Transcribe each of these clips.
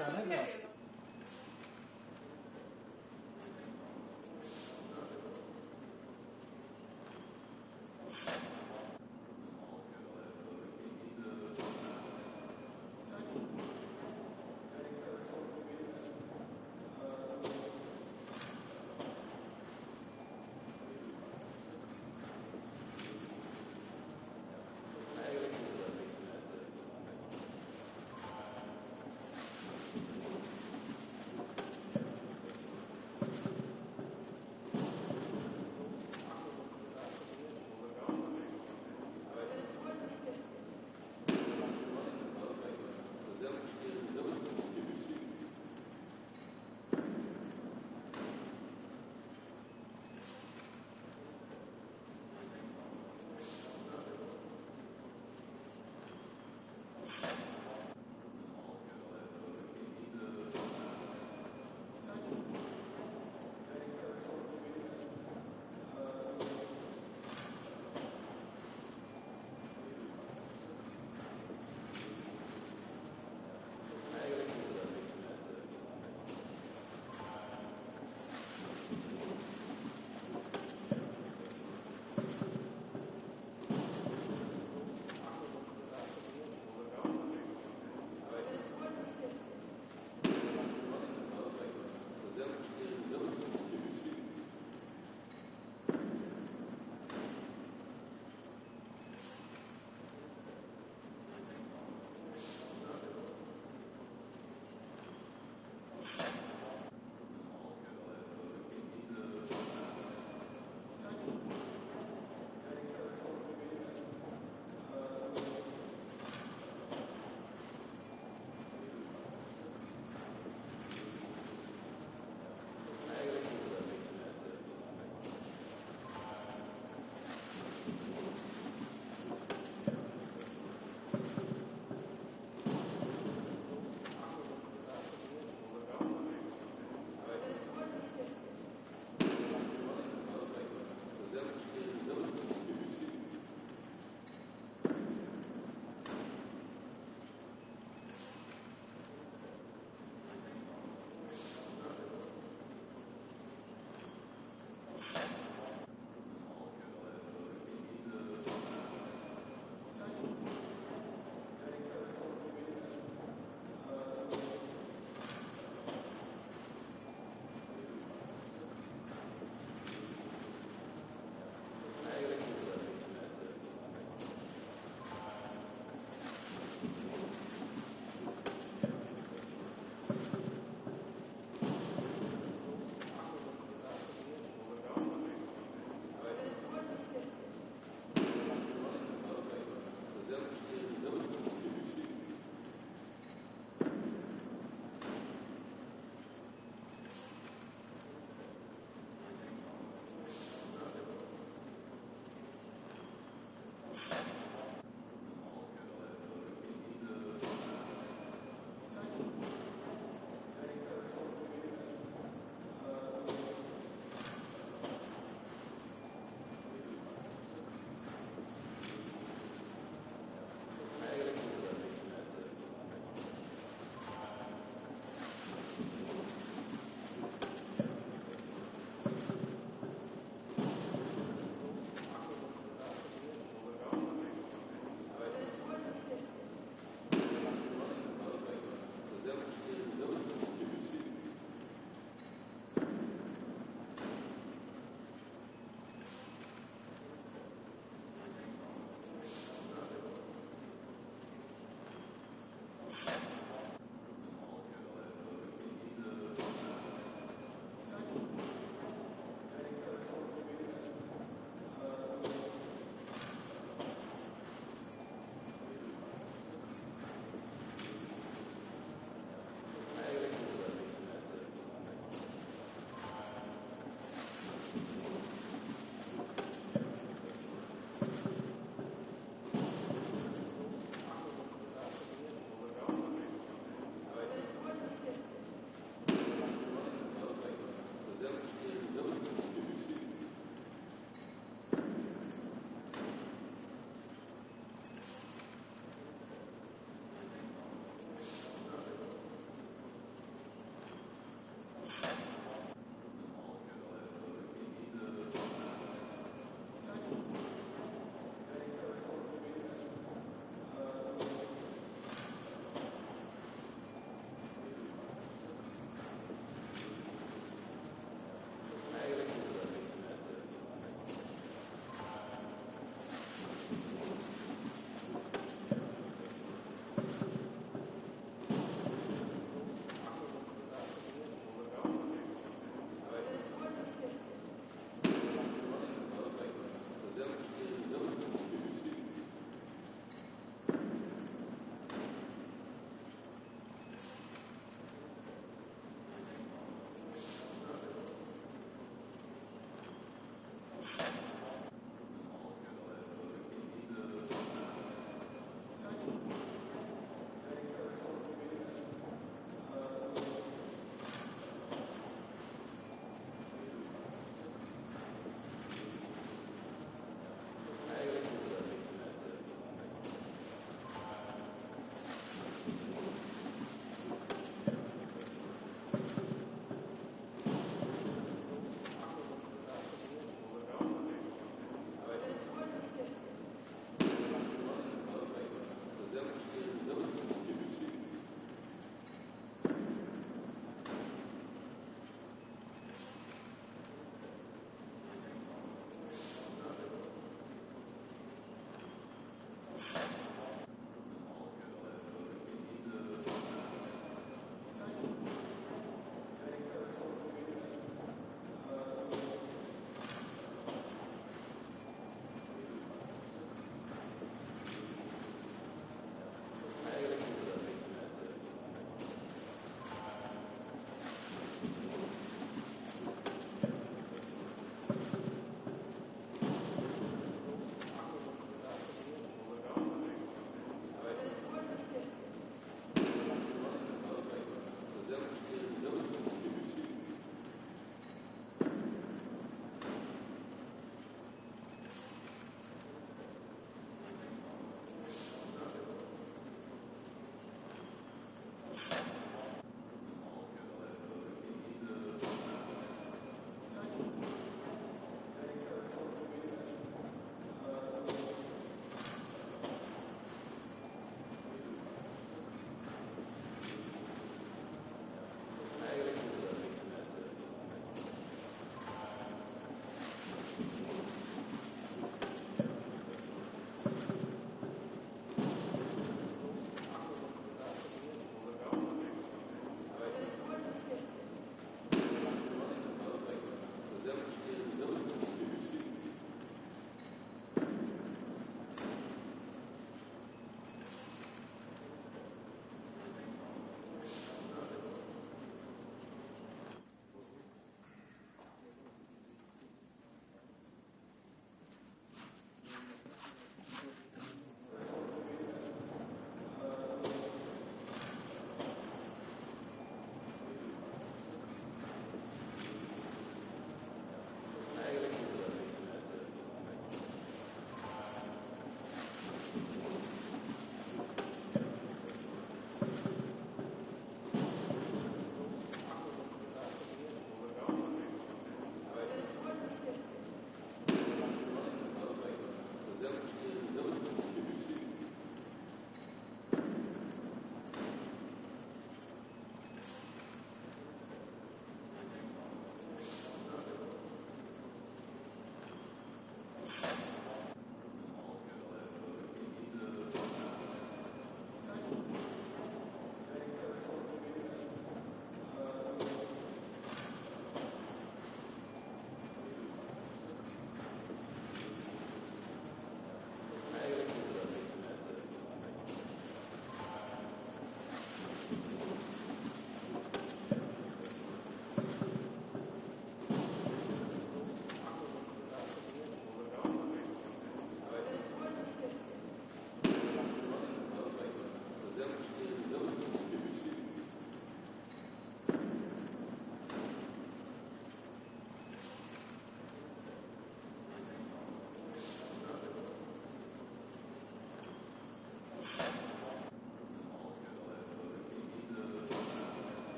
sana biraz.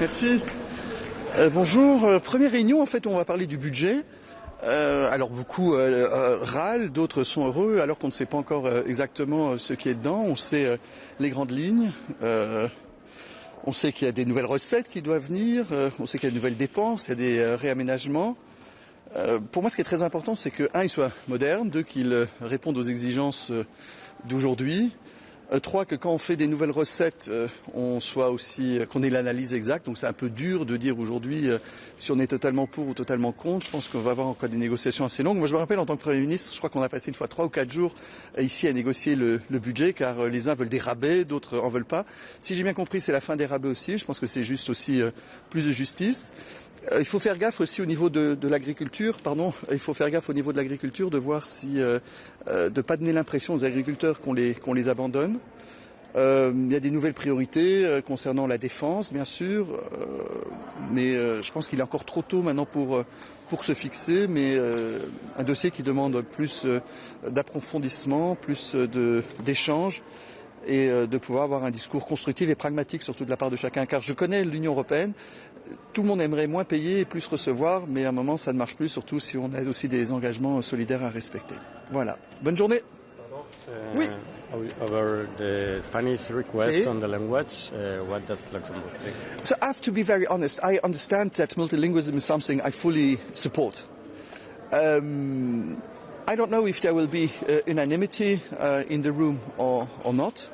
Merci. Bonjour. Première réunion, en fait, on va parler du budget. Alors beaucoup râlent, d'autres sont heureux, alors qu'on ne sait pas encore exactement ce qui est dedans. On sait les grandes lignes. On sait qu'il y a des nouvelles recettes qui doivent venir. On sait qu'il y a de nouvelles dépenses, il y a des réaménagements. Pour moi, ce qui est très important, c'est que, un, il soit moderne, deux, qu'il réponde aux exigences d'aujourd'hui. Trois, que quand on fait des nouvelles recettes, on soit aussi qu'on ait l'analyse exacte. Donc c'est un peu dur de dire aujourd'hui si on est totalement pour ou totalement contre. Je pense qu'on va avoir encore des négociations assez longues. Moi, je me rappelle en tant que Premier ministre, je crois qu'on a passé une fois 3 ou 4 jours ici à négocier le budget, car les uns veulent des rabais, d'autres en veulent pas. Si j'ai bien compris, c'est la fin des rabais aussi. Je pense que c'est juste aussi plus de justice. Il faut faire gaffe aussi au niveau de l'agriculture, il faut faire gaffe au niveau de l'agriculture de voir si, de pas donner l'impression aux agriculteurs qu'on les abandonne. Il y a des nouvelles priorités concernant la défense, bien sûr, mais je pense qu'il est encore trop tôt maintenant pour se fixer, mais un dossier qui demande plus d'approfondissement, plus d'échanges, et de pouvoir avoir un discours constructif et pragmatique surtout de la part de chacun. Car je connais l'Union européenne, tout le monde aimerait moins payer et plus recevoir, mais à un moment ça ne marche plus, surtout si on a aussi des engagements solidaires à respecter. Voilà. Bonne journée. Oui. Over the Spanish request on the language, what does Luxembourg think? So I have to be very honest. I understand that multilingualism is something I fully support. I don't know if there will be unanimity in the room or not.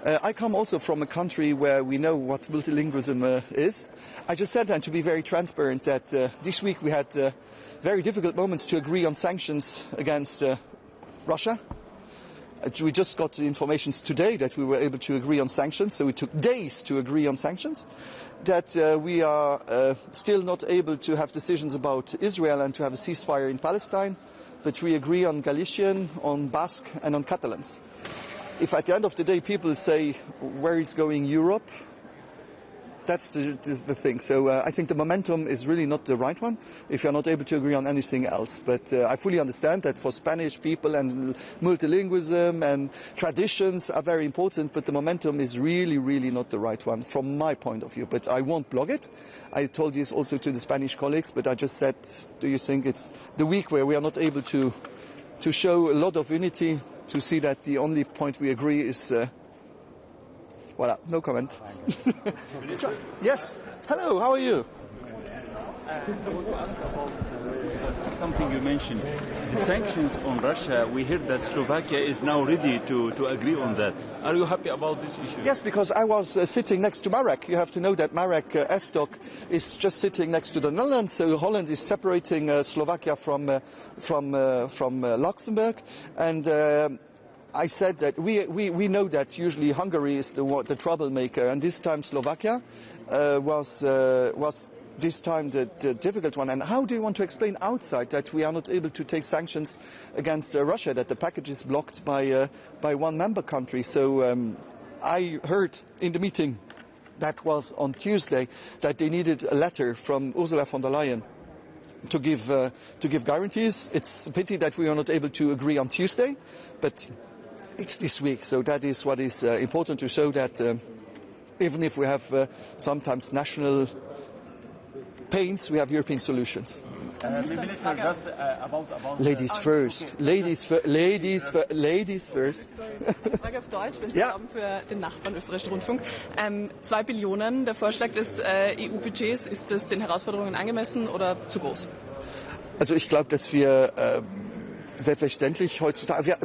I come also from a country where we know what multilingualism is. I just said, and to be very transparent, that this week we had very difficult moments to agree on sanctions against Russia. We just got the information today that we were able to agree on sanctions, so it took days to agree on sanctions. That we are still not able to have decisions about Israel and to have a ceasefire in Palestine, but we agree on Galician, on Basque and on Catalans. If at the end of the day people say, where is going Europe? That's the thing. So I think the momentum is really not the right one if you're not able to agree on anything else. But I fully understand that for Spanish people and multilingualism and traditions are very important, but the momentum is really, really not the right one from my point of view. But I won't blog it. I told this also to the Spanish colleagues, but I just said, do you think it's the week where we are not able to show a lot of unity, to see that the only point we agree is... Voilà, no comment. Yes. Hello, how are you? I want to ask about something you mentioned. The sanctions on Russia, we heard that Slovakia is now ready to agree on that. Are you happy about this issue? Yes, because I was sitting next to Marek. You have to know that Marek Estok is just sitting next to the Netherlands, so Holland is separating Slovakia from Luxembourg. And I said that we know that usually Hungary is the troublemaker, and this time Slovakia was this time the difficult one. And how do you want to explain outside that we are not able to take sanctions against Russia, that the package is blocked by one member country? So I heard in the meeting that was on Tuesday that they needed a letter from Ursula von der Leyen to give guarantees. It's a pity that we are not able to agree on Tuesday, but it's this week. So that is what is important, to show that even if we have sometimes national pains, we have European solutions. Minister, just about Ladies first. Okay. Ladies first. Frage auf Deutsch, wenn Sie Ja. haben für den Nachbarn österreichischen Rundfunk. 2 Billionen, der Vorschlag des EU-Budgets, ist das den Herausforderungen angemessen oder zu groß? Also ich glaube, dass wir selbstverständlich heutzutage,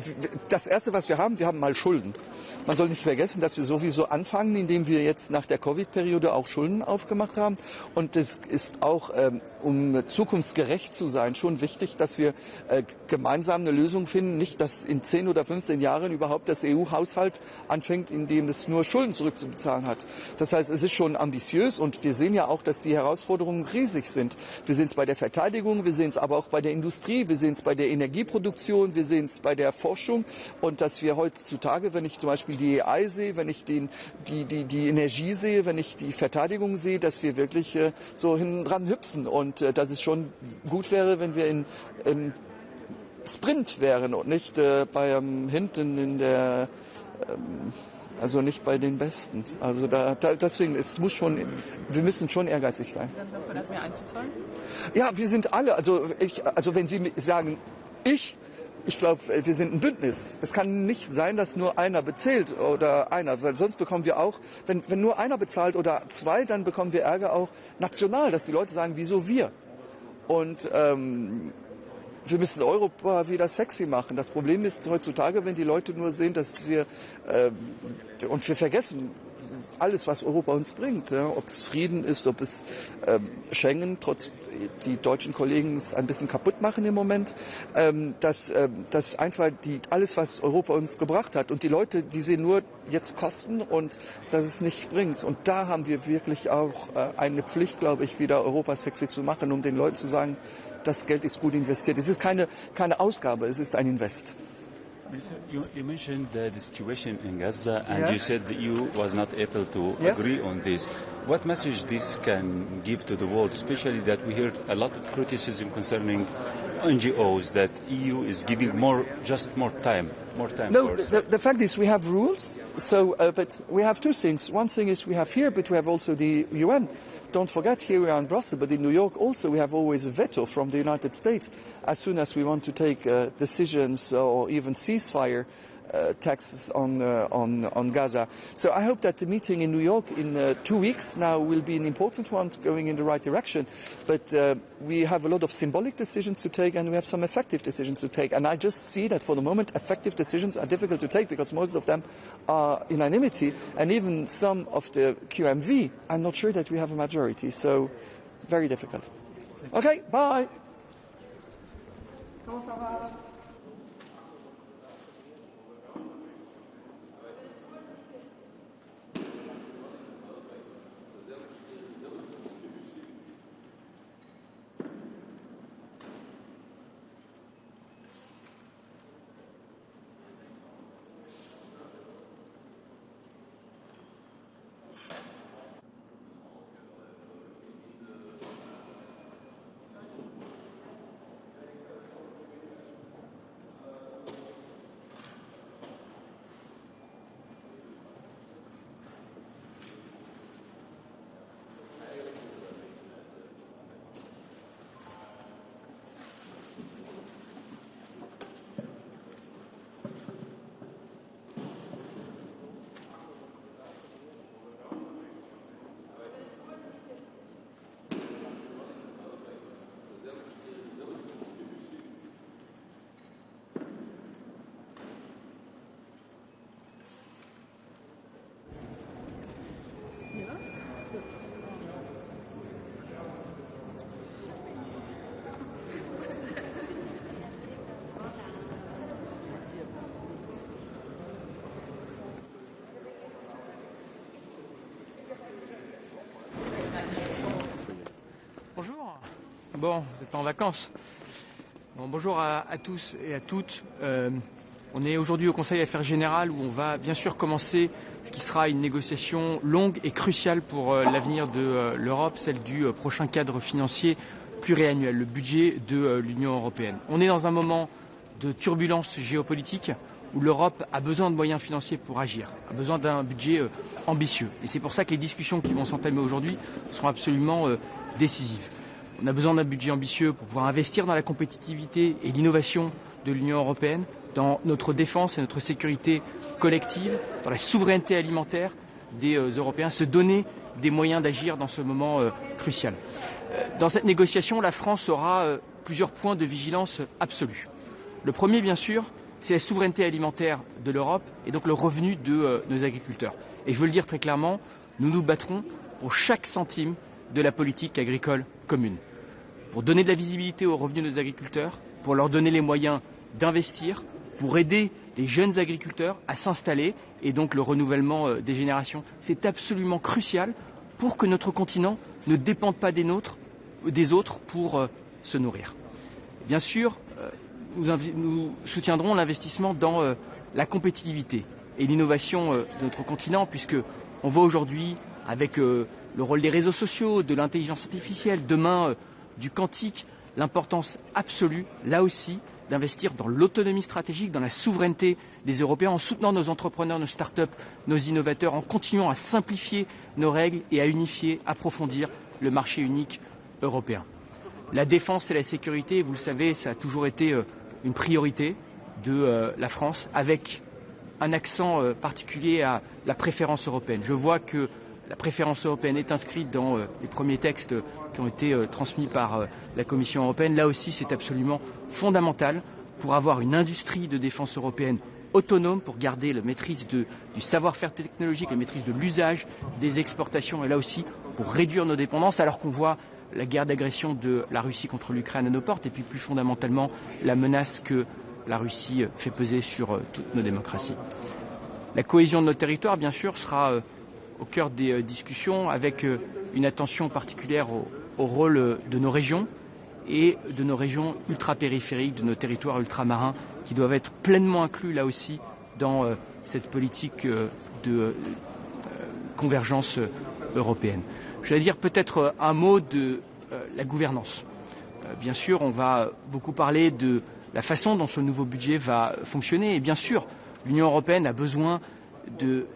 das Erste, was wir haben mal Schulden. Man soll nicht vergessen, dass wir sowieso anfangen, indem wir jetzt nach der Covid-Periode auch Schulden aufgemacht haben. Und es ist auch, um zukunftsgerecht zu sein, schon wichtig, dass wir gemeinsam eine Lösung finden. Nicht, dass in 10 oder 15 Jahren überhaupt das EU-Haushalt anfängt, indem es nur Schulden zurückzubezahlen hat. Das heißt, es ist schon ambitiös, und wir sehen ja auch, dass die Herausforderungen riesig sind. Wir sehen es bei der Verteidigung, wir sehen es aber auch bei der Industrie, wir sehen es bei der Energieproduktion, wir sehen es bei der Forschung, und dass wir heutzutage, wenn ich zum Beispiel die AI sehe, wenn ich die Energie sehe, wenn ich die Verteidigung sehe, dass wir wirklich so hinten dran hüpfen, und dass es schon gut wäre, wenn wir in Sprint wären und nicht hinten in der, also nicht bei den Besten. Also deswegen, wir müssen schon ehrgeizig sein. Wären Sie bereit, mehr einzuzahlen? Ja, wir sind alle, also wenn Sie sagen, ich glaube, wir sind ein Bündnis. Es kann nicht sein, dass nur einer bezahlt oder einer, weil sonst bekommen wir auch, wenn nur einer bezahlt oder 2, dann bekommen wir Ärger auch national, dass die Leute sagen, wieso wir? Und wir müssen Europa wieder sexy machen. Das Problem ist heutzutage, wenn die Leute nur sehen, dass wir, und wir vergessen alles, was Europa uns bringt, ja, ob es Frieden ist, ob es Schengen, trotz die deutschen Kollegen es ein bisschen kaputt machen im Moment, dass einfach alles, was Europa uns gebracht hat, und die Leute, die sehen nur jetzt Kosten und dass es nicht bringt. Und da haben wir wirklich auch eine Pflicht, glaube ich, wieder Europa sexy zu machen, um den Leuten zu sagen, das Geld ist gut investiert. Es ist keine Ausgabe, es ist ein Invest. Minister, you mentioned the situation in Gaza, and Yeah. you said the EU was not able to Yes. agree on this. What message this can give to the world, especially that we heard a lot of criticism concerning NGOs, that EU is giving just more time No, for the fact is we have rules, so, but we have two things. One thing is we have here, but we have also the UN. Don't forget, here we are in Brussels, but in New York also we have always a veto from the United States as soon as we want to take decisions or even ceasefire taxes on Gaza. So I hope that the meeting in New York in 2 weeks now will be an important one, going in the right direction. But we have a lot of symbolic decisions to take, and we have some effective decisions to take. And I just see that for the moment effective decisions are difficult to take because most of them are unanimity, and even some of the QMV, I'm not sure that we have a majority. So very difficult. Okay, bye. Bonjour. Bon, vous n'êtes pas en vacances. Bon, bonjour à tous et à toutes. On est aujourd'hui au Conseil Affaires Générales où on va bien sûr commencer ce qui sera une négociation longue et cruciale pour l'avenir de l'Europe, celle du prochain cadre financier pluriannuel, le budget de l'Union européenne. On est dans un moment de turbulence géopolitique où l'Europe a besoin de moyens financiers pour agir, a besoin d'un budget ambitieux. Et c'est pour ça que les discussions qui vont s'entamer aujourd'hui seront absolument décisives. On a besoin d'un budget ambitieux pour pouvoir investir dans la compétitivité et l'innovation de l'Union européenne, dans notre défense et notre sécurité collective, dans la souveraineté alimentaire des Européens, se donner des moyens d'agir dans ce moment crucial. Dans cette négociation, la France aura plusieurs points de vigilance absolue. Le premier, bien sûr, c'est la souveraineté alimentaire de l'Europe et donc le revenu de nos agriculteurs. Et je veux le dire très clairement, nous nous battrons pour chaque centime de la politique agricole commune. Pour donner de la visibilité aux revenus de nos agriculteurs, pour leur donner les moyens d'investir, pour aider les jeunes agriculteurs à s'installer et donc le renouvellement des générations. C'est absolument crucial pour que notre continent ne dépende pas des autres pour se nourrir. Bien sûr, nous soutiendrons l'investissement dans la compétitivité et l'innovation de notre continent, puisque on voit aujourd'hui avec le rôle des réseaux sociaux, de l'intelligence artificielle, demain du quantique, l'importance absolue, là aussi, d'investir dans l'autonomie stratégique, dans la souveraineté des Européens, en soutenant nos entrepreneurs, nos start-up, nos innovateurs, en continuant à simplifier nos règles et à unifier, approfondir le marché unique européen. La défense et la sécurité, vous le savez, ça a toujours été une priorité de la France, avec un accent particulier à la préférence européenne. Je vois que la préférence européenne est inscrite dans les premiers textes qui ont été transmis par la Commission européenne. Là aussi, c'est absolument fondamental pour avoir une industrie de défense européenne autonome, pour garder la maîtrise du savoir-faire technologique, la maîtrise de l'usage des exportations, et là aussi pour réduire nos dépendances, alors qu'on voit la guerre d'agression de la Russie contre l'Ukraine à nos portes, et puis plus fondamentalement la menace que la Russie fait peser sur toutes nos démocraties. La cohésion de nos territoires, bien sûr, sera au cœur des discussions, avec une attention particulière au rôle de nos régions et de nos régions ultra-périphériques, de nos territoires ultramarins, qui doivent être pleinement inclus là aussi dans cette politique de convergence européenne. Je vais dire peut-être un mot de la gouvernance. Bien sûr, on va beaucoup parler de la façon dont ce nouveau budget va fonctionner, et bien sûr, l'Union européenne a besoin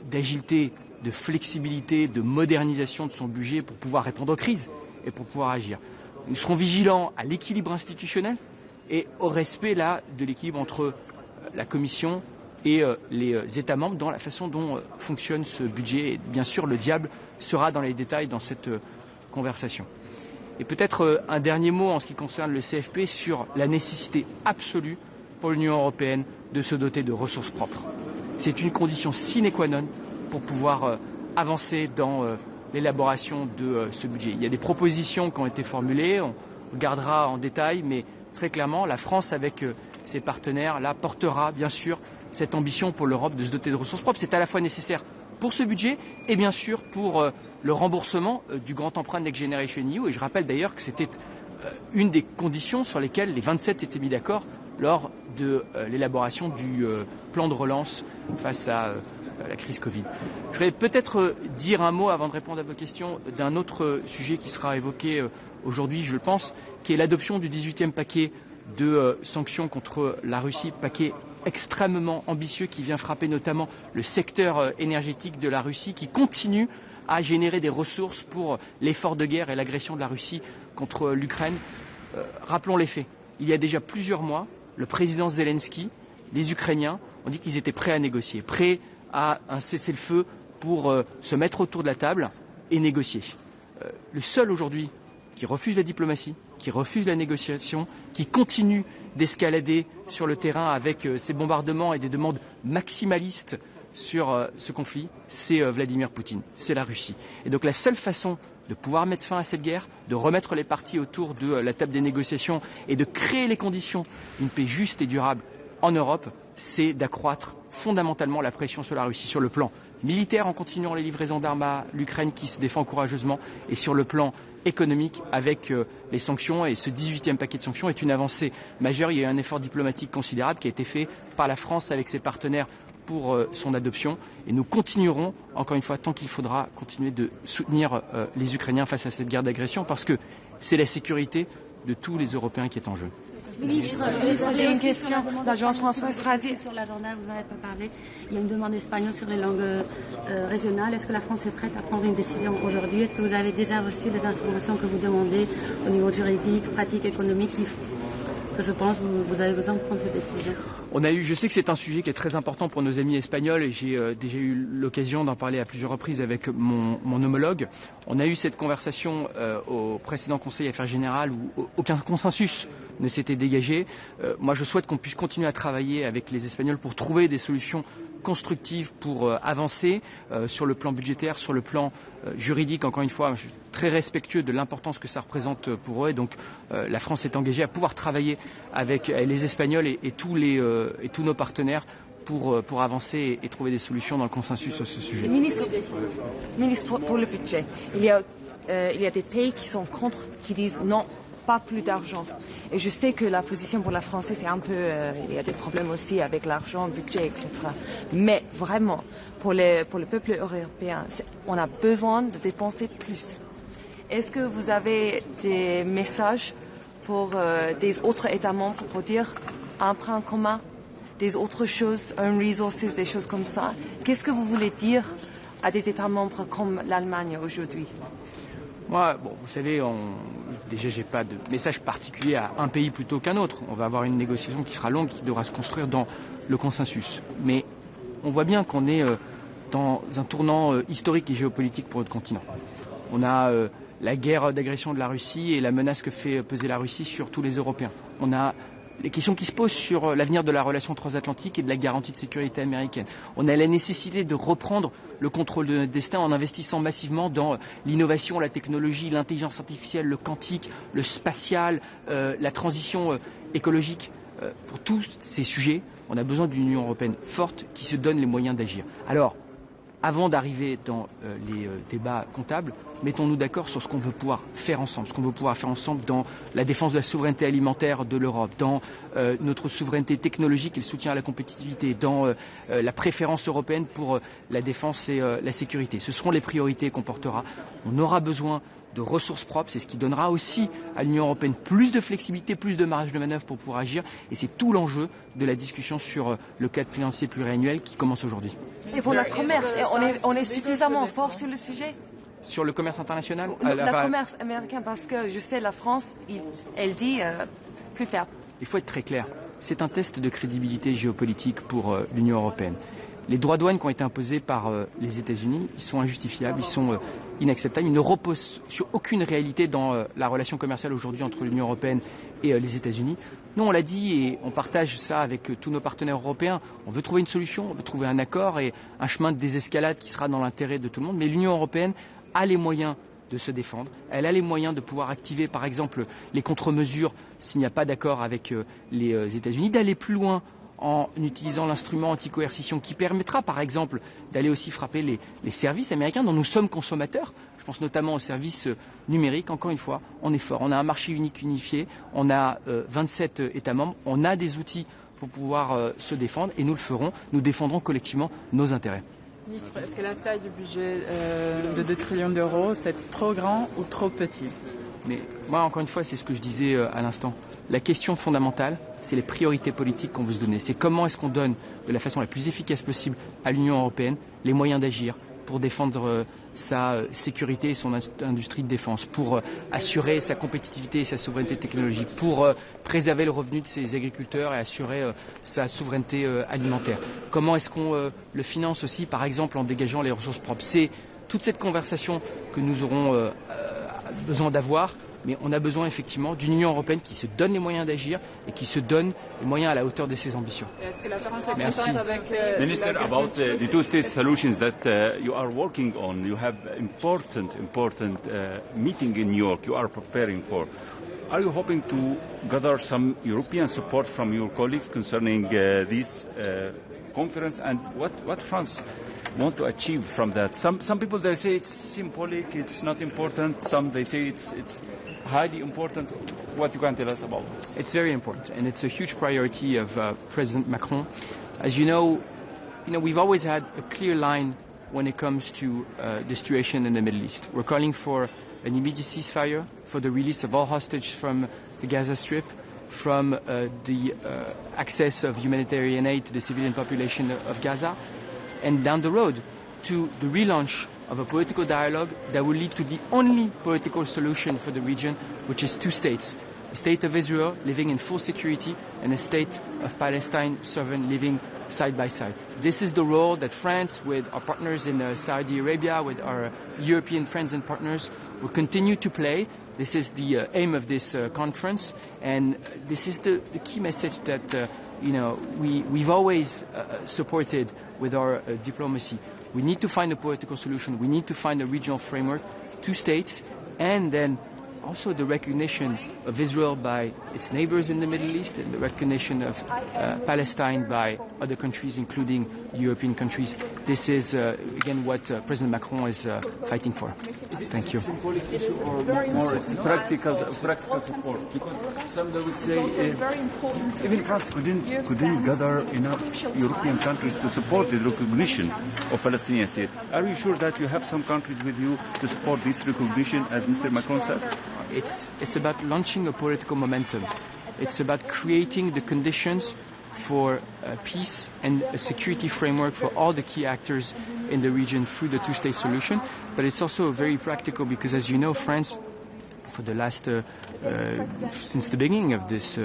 d'agilité, de flexibilité, de modernisation de son budget pour pouvoir répondre aux crises et pour pouvoir agir. Nous serons vigilants à l'équilibre institutionnel et au respect là de l'équilibre entre la Commission et les États membres dans la façon dont fonctionne ce budget. Et bien sûr, le diable sera dans les détails dans cette conversation. Et peut-être un dernier mot en ce qui concerne le CFP sur la nécessité absolue pour l'Union européenne de se doter de ressources propres. C'est une condition sine qua non pour pouvoir avancer dans l'élaboration de ce budget. Il y a des propositions qui ont été formulées, on regardera en détail, mais très clairement, la France, avec ses partenaires, là, portera bien sûr cette ambition pour l'Europe de se doter de ressources propres. C'est à la fois nécessaire pour ce budget et bien sûr pour le remboursement du grand emprunt Next Generation EU. Et je rappelle d'ailleurs que c'était une des conditions sur lesquelles les 27 étaient mis d'accord lors de l'élaboration du plan de relance face à la crise Covid. Je voudrais peut-être dire un mot, avant de répondre à vos questions, d'un autre sujet qui sera évoqué aujourd'hui, je le pense, qui est l'adoption du 18e paquet de sanctions contre la Russie, paquet extrêmement ambitieux qui vient frapper notamment le secteur énergétique de la Russie, qui continue à générer des ressources pour l'effort de guerre et l'agression de la Russie contre l'Ukraine. Rappelons les faits. Il y a déjà plusieurs mois, le président Zelensky, les Ukrainiens ont dit qu'ils étaient prêts à négocier, prêts à un cessez-le-feu pour se mettre autour de la table et négocier. Le seul aujourd'hui qui refuse la diplomatie, qui refuse la négociation, qui continue d'escalader sur le terrain avec ses bombardements et des demandes maximalistes sur ce conflit, c'est Vladimir Poutine, c'est la Russie. Et donc la seule façon de pouvoir mettre fin à cette guerre, de remettre les parties autour de la table des négociations et de créer les conditions d'une paix juste et durable en Europe, c'est d'accroître fondamentalement la pression sur la Russie, sur le plan militaire en continuant les livraisons d'armes à l'Ukraine qui se défend courageusement, et sur le plan économique avec les sanctions. Et ce 18e paquet de sanctions est une avancée majeure. Il y a eu un effort diplomatique considérable qui a été fait par la France avec ses partenaires pour son adoption, et nous continuerons, encore une fois, tant qu'il faudra, continuer de soutenir les Ukrainiens face à cette guerre d'agression, parce que c'est la sécurité de tous les Européens qui est en jeu. Ministre, j'ai une question. L'agence Françoise Razier. Sur l'agenda, vous n'avez pas parlé. Il y a une demande espagnole sur les langues régionales. Est-ce que la France est prête à prendre une décision aujourd'hui? Est-ce que vous avez déjà reçu les informations que vous demandez au niveau juridique, pratique, économique, que je pense que vous avez besoin de prendre cette décision? Je sais que c'est un sujet qui est très important pour nos amis espagnols et j'ai déjà eu l'occasion d'en parler à plusieurs reprises avec mon homologue. On a eu cette conversation au précédent Conseil Affaires Générales où aucun consensus ne s'était dégagé. Moi, je souhaite qu'on puisse continuer à travailler avec les Espagnols pour trouver des solutions constructives pour avancer sur le plan budgétaire, sur le plan juridique. Encore une fois, je suis très respectueux de l'importance que ça représente pour eux. Et donc, la France est engagée à pouvoir travailler avec les Espagnols et tous nos partenaires pour avancer et trouver des solutions dans le consensus sur ce sujet. Ministre, pour le budget, il y a des pays qui sont contre, qui disent non, pas plus d'argent. Et je sais que la position pour la France, c'est un peu... il y a des problèmes aussi avec l'argent, le budget, etc. Mais vraiment, pour le peuple européen, on a besoin de dépenser plus. Est-ce que vous avez des messages pour des autres États membres pour dire un emprunt commun, des autres choses, un resources, des choses comme ça? Qu'est-ce que vous voulez dire à des États membres comme l'Allemagne aujourd'hui? Moi, vous savez, déjà, j'ai pas de message particulier à un pays plutôt qu'un autre. On va avoir une négociation qui sera longue, qui devra se construire dans le consensus. Mais on voit bien qu'on est dans un tournant historique et géopolitique pour notre continent. On a la guerre d'agression de la Russie et la menace que fait peser la Russie sur tous les Européens. On a les questions qui se posent sur l'avenir de la relation transatlantique et de la garantie de sécurité américaine. On a la nécessité de reprendre le contrôle de notre destin en investissant massivement dans l'innovation, la technologie, l'intelligence artificielle, le quantique, le spatial, la transition écologique. Pour tous ces sujets, on a besoin d'une Union européenne forte qui se donne les moyens d'agir. Alors, avant d'arriver dans les débats comptables, mettons-nous d'accord sur ce qu'on veut pouvoir faire ensemble, dans la défense de la souveraineté alimentaire de l'Europe, dans notre souveraineté technologique et le soutien à la compétitivité, dans la préférence européenne pour la défense et la sécurité. Ce seront les priorités qu'on portera. On aura besoin de ressources propres, c'est ce qui donnera aussi à l'Union européenne plus de flexibilité, plus de marge de manœuvre pour pouvoir agir. Et c'est tout l'enjeu de la discussion sur le cadre financier pluriannuel qui commence aujourd'hui. Et pour le commerce, on est suffisamment fort sur le sujet? Sur le commerce international? Le commerce américain, parce que je sais la France, elle dit plus faire. Il faut être très clair. C'est un test de crédibilité géopolitique pour l'Union européenne. Les droits douanes qui ont été imposés par les États-Unis, ils sont injustifiables, ils sont inacceptables. Ils ne reposent sur aucune réalité dans la relation commerciale aujourd'hui entre l'Union européenne et les États-Unis. Nous, on l'a dit et on partage ça avec tous nos partenaires européens. On veut trouver une solution, on veut trouver un accord et un chemin de désescalade qui sera dans l'intérêt de tout le monde. Mais l'Union européenne a les moyens de se défendre. Elle a les moyens de pouvoir activer, par exemple, les contre-mesures s'il n'y a pas d'accord avec les États-Unis, d'aller plus loin en utilisant l'instrument anti-coercition qui permettra, par exemple, d'aller aussi frapper les services américains dont nous sommes consommateurs. Je pense notamment aux services numériques. Encore une fois, on est fort. On a un marché unique unifié. On a 27 États membres. On a des outils pour pouvoir se défendre et nous le ferons. Nous défendrons collectivement nos intérêts. Ministre, est-ce que la taille du budget de 2 trillions d'euros, c'est trop grand ou trop petit? Mais moi, encore une fois, c'est ce que je disais à l'instant. La question fondamentale, c'est les priorités politiques qu'on veut se donner. C'est comment est-ce qu'on donne de la façon la plus efficace possible à l'Union européenne les moyens d'agir pour défendre sa sécurité et son industrie de défense, pour assurer sa compétitivité et sa souveraineté technologique, pour préserver le revenu de ses agriculteurs et assurer sa souveraineté alimentaire. Comment est-ce qu'on le finance aussi, par exemple, en dégageant les ressources propres? C'est toute cette conversation que nous aurons besoin d'avoir. Mais on a besoin effectivement d'une Union européenne qui se donne les moyens d'agir et qui se donne les moyens à la hauteur de ses ambitions. Merci. Minister, about the two-state solutions that you are working on, you have important meeting in New York you are preparing for. Are you hoping to gather some European support from your colleagues concerning this conference, and what France want to achieve from that? Some people, they say it's symbolic, it's not important. Some they say it's highly important. What you can tell us about it? It's very important, and it's a huge priority of President Macron. As you know, we've always had a clear line when it comes to the situation in the Middle East. We're calling for an immediate ceasefire, for the release of all hostages from the Gaza Strip, from the access of humanitarian aid to the civilian population of Gaza, and down the road to the relaunch of a political dialogue that will lead to the only political solution for the region, which is 2 states. A state of Israel living in full security and a state of Palestine sovereign living side by side. This is the role that France, with our partners in Saudi Arabia, with our European friends and partners, will continue to play. This is the aim of this conference, and this is the key message that we've always supported with our diplomacy. We need to find a political solution. We need to find a regional framework, 2 states, and then also the recognition of Israel by its neighbors in the Middle East and the recognition of Palestine by other countries, including European countries. This is, again, what President Macron is fighting for. Thank you. Is it a symbolic issue or more it's practical support? Because some would say even France couldn't gather enough European countries to support the recognition of Palestinian state. Are you sure that you have some countries with you to support this recognition, as Mr. Macron said? It's about launching a political momentum. It's about creating the conditions for peace and a security framework for all the key actors in the region through the 2-state solution. But it's also very practical because, as you know, France, for the last since the beginning of this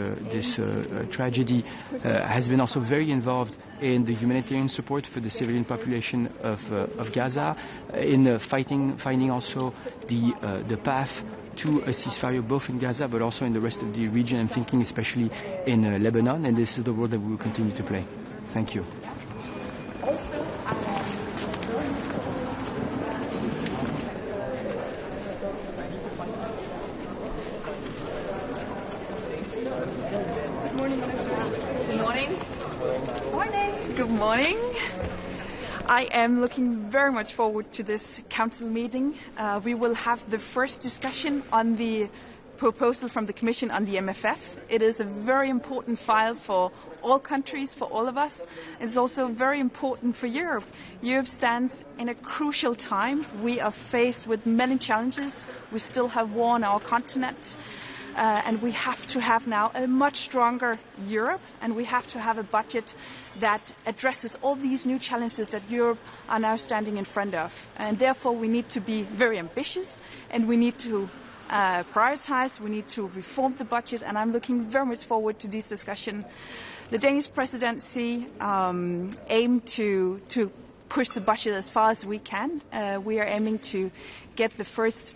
tragedy, has been also very involved in the humanitarian support for the civilian population of Gaza, in finding also the path to a ceasefire both in Gaza but also in the rest of the region. I'm thinking especially in Lebanon, and this is the role that we will continue to play. Thank you. Good morning, Minister. Good morning. Morning. Good morning. I am looking very much forward to this council meeting. We will have the first discussion on the proposal from the Commission on the MFF. It is a very important file for all countries, for all of us. It's also very important for Europe. Europe stands in a crucial time. We are faced with many challenges. We still have war on our continent. And we have to have now a much stronger Europe, and we have to have a budget that addresses all these new challenges that Europe are now standing in front of. And therefore we need to be very ambitious, and we need to prioritize, we need to reform the budget, and I'm looking very much forward to this discussion. The Danish presidency aim to push the budget as far as we can. We are aiming to get the first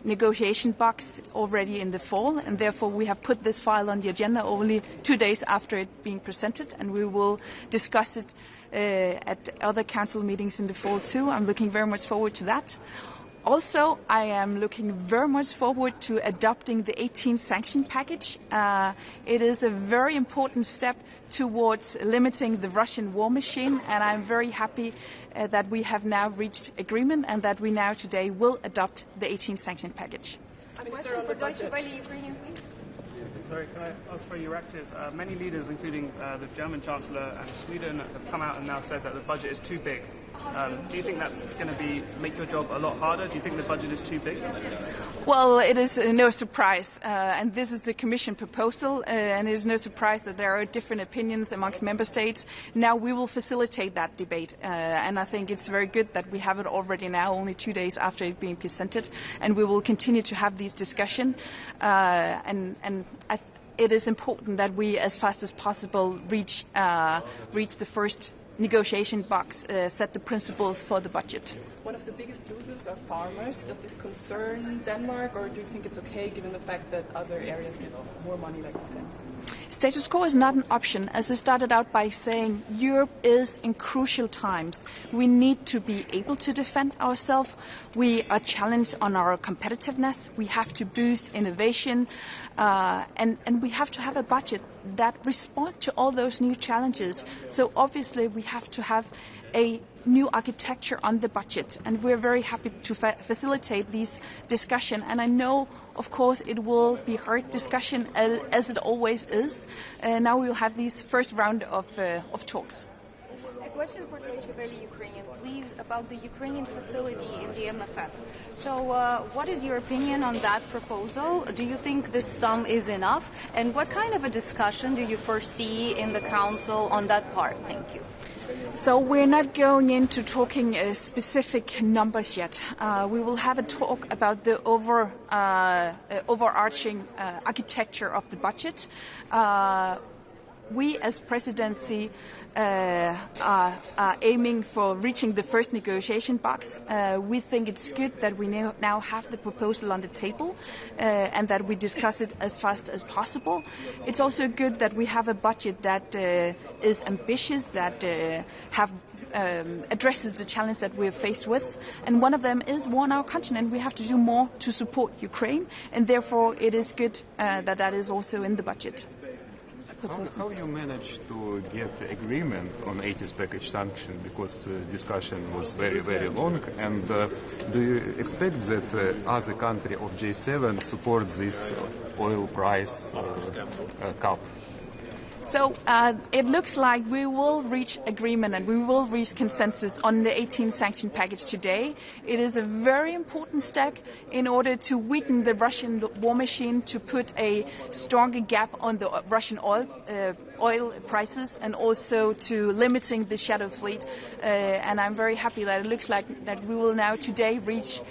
negotiation box already in the fall, and therefore we have put this file on the agenda only 2 days after it being presented, and we will discuss it at other council meetings in the fall too. I'm looking very much forward to that. Also, I am looking very much forward to adopting the 18th sanction package. It is a very important step towards limiting the Russian war machine, and I'm very happy that we have now reached agreement and that we now today will adopt the 18th sanction package. Question for Deutsche Welle Ukrainian, please. Sorry, can I ask for your active? Many leaders, including the German Chancellor and Sweden, have come out and now said that the budget is too big. Do you think that's going to make your job a lot harder? Do you think the budget is too big? Well, it is no surprise, and this is the Commission proposal, and it is no surprise that there are different opinions amongst member states. Now we will facilitate that debate, and I think it's very good that we have it already now, only 2 days after it being presented, and we will continue to have these discussions. It is important that we, as fast as possible, reach the first negotiation box, set the principles for the budget. One of the biggest losers are farmers. Does this concern Denmark, or do you think it's okay given the fact that other areas get more money like defense? Status quo is not an option. As I started out by saying, Europe is in crucial times. We need to be able to defend ourselves. We are challenged on our competitiveness. We have to boost innovation, and we have to have a budget that responds to all those new challenges. So obviously we have to have a new architecture on the budget, and we're very happy to facilitate these discussions. And I know, of course, it will be hard discussion, as it always is. Now we will have these first round of talks. question for Deutsche Welle Ukrainian, please, about the Ukrainian facility in the MFF. So what is your opinion on that proposal? Do you think this sum is enough? And what kind of a discussion do you foresee in the Council on that part? Thank you. So we're not going into talking specific numbers yet. We will have a talk about the overarching architecture of the budget. We as presidency are aiming for reaching the first negotiation box. We think it's good that we now have the proposal on the table and that we discuss it as fast as possible. It's also good that we have a budget that is ambitious, that addresses the challenge that we're faced with. And one of them is war on our continent. We have to do more to support Ukraine, and therefore it is good that that is also in the budget. How you managed to get agreement on 80s package sanction, because discussion was very, very long, and do you expect that other country of G7 support this oil price cap? So it looks like we will reach agreement and we will reach consensus on the 18 sanction package today. It is a very important step in order to weaken the Russian war machine, to put a stronger gap on the Russian oil prices, and also to limiting the shadow fleet. And I'm very happy that it looks like that we will now today reach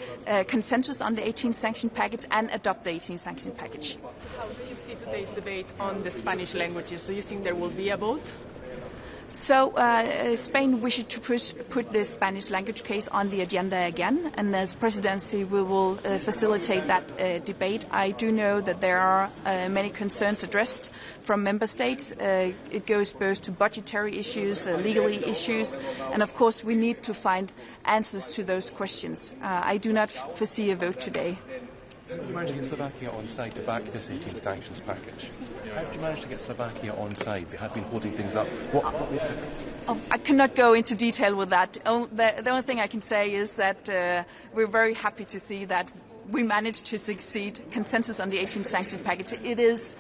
consensus on the 18 sanction package and adopt the 18 sanction package. How do you see today's debate on the Spanish languages? Do you think there will be a vote? So Spain wishes to put the Spanish language case on the agenda again, and as presidency we will facilitate that debate. I do know that there are many concerns addressed from member states. It goes both to budgetary issues, legally issues, and of course we need to find answers to those questions. I do not foresee a vote today. How did you manage to get Slovakia on side to back this 18 sanctions package? How did you manage to get Slovakia on side? They had been holding things up. I cannot go into detail with that. The only thing I can say is that we're very happy to see that we managed to succeed consensus on the 18 sanction package. It is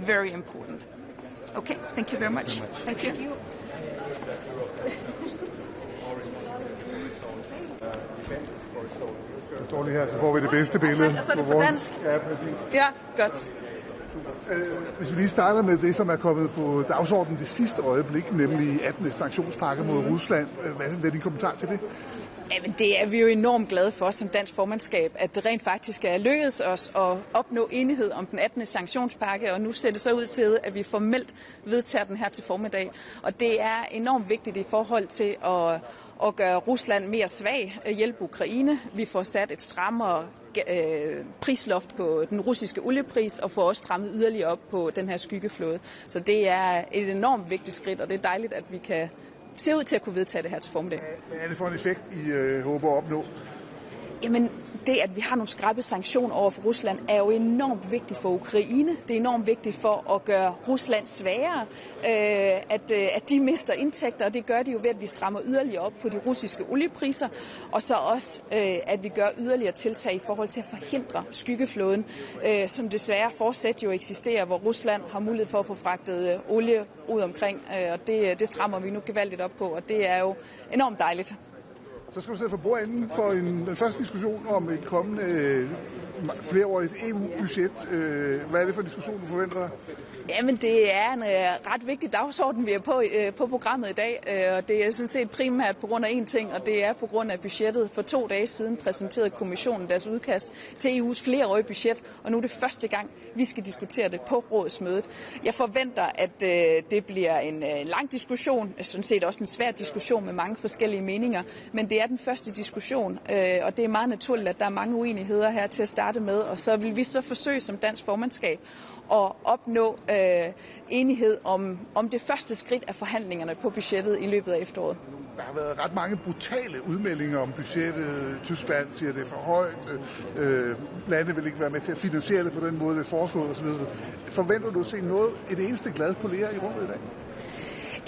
very important. Okay, thank you very much. Thank you. står lige her, så får vi det bedste billede. Og så er det på dansk. Ja, præcis. Ja, godt. Hvis vi lige starter med det, som er kommet på dagsordenen det sidste øjeblik, nemlig 18. sanktionspakke mod Rusland. Hvad er din kommentar til det? Jamen, det er vi jo enormt glade for som dansk formandskab, at det rent faktisk er lykkedes os at opnå enighed om den 18. sanktionspakke, og nu ser det så ud til, at vi formelt vedtager den her til formiddag. Og det er enormt vigtigt i forhold til at gøre Rusland mere svag, hjælpe Ukraine. Vi får sat et strammere prisloft på den russiske oliepris og får også strammet yderligere op på den her skyggeflåde. Så det er et enormt vigtigt skridt, og det er dejligt, at vi kan se ud til at kunne vedtage det her til formiddag. Hvad er det for en effekt, I håber at opnå? Jamen, det at vi har nogle skrappe sanktioner over for Rusland er jo enormt vigtigt for Ukraine. Det er enormt vigtigt for at gøre Rusland svagere, at de mister indtægter, og det gør de jo ved, at vi strammer yderligere op på de russiske oliepriser, og så også, at vi gør yderligere tiltag i forhold til at forhindre skyggeflåden, som desværre fortsat jo eksisterer, hvor Rusland har mulighed for at få fragtet olie ud omkring, og det strammer vi nu gevaldigt op på, og det er jo enormt dejligt. Så skal du sidde for bordenden for den første diskussion om et kommende flereårigt EU-budget. Hvad er det for en diskussion, du forventer dig? Jamen, det er en ret vigtig dagsorden, vi er på programmet i dag, og det er sådan set primært på grund af én ting, og det er på grund af budgettet. For 2 dage siden præsenterede kommissionen deres udkast til EU's flereårige budget, og nu er det første gang, vi skal diskutere det på rådsmødet. Jeg forventer, at det bliver en lang diskussion, sådan set også en svær diskussion med mange forskellige meninger, men det er den første diskussion, og det er meget naturligt, at der er mange uenigheder her til at starte med, og så vil vi så forsøge som dansk formandskab at opnå enighed om det første skridt af forhandlingerne på budgettet i løbet af efteråret. Der har været ret mange brutale udmeldinger om budgettet. Tyskland siger, det er for højt. Lande vil ikke være med til at finansiere det på den måde, det er foreslået osv. Forventer du at se et eneste glad polere i rummet i dag?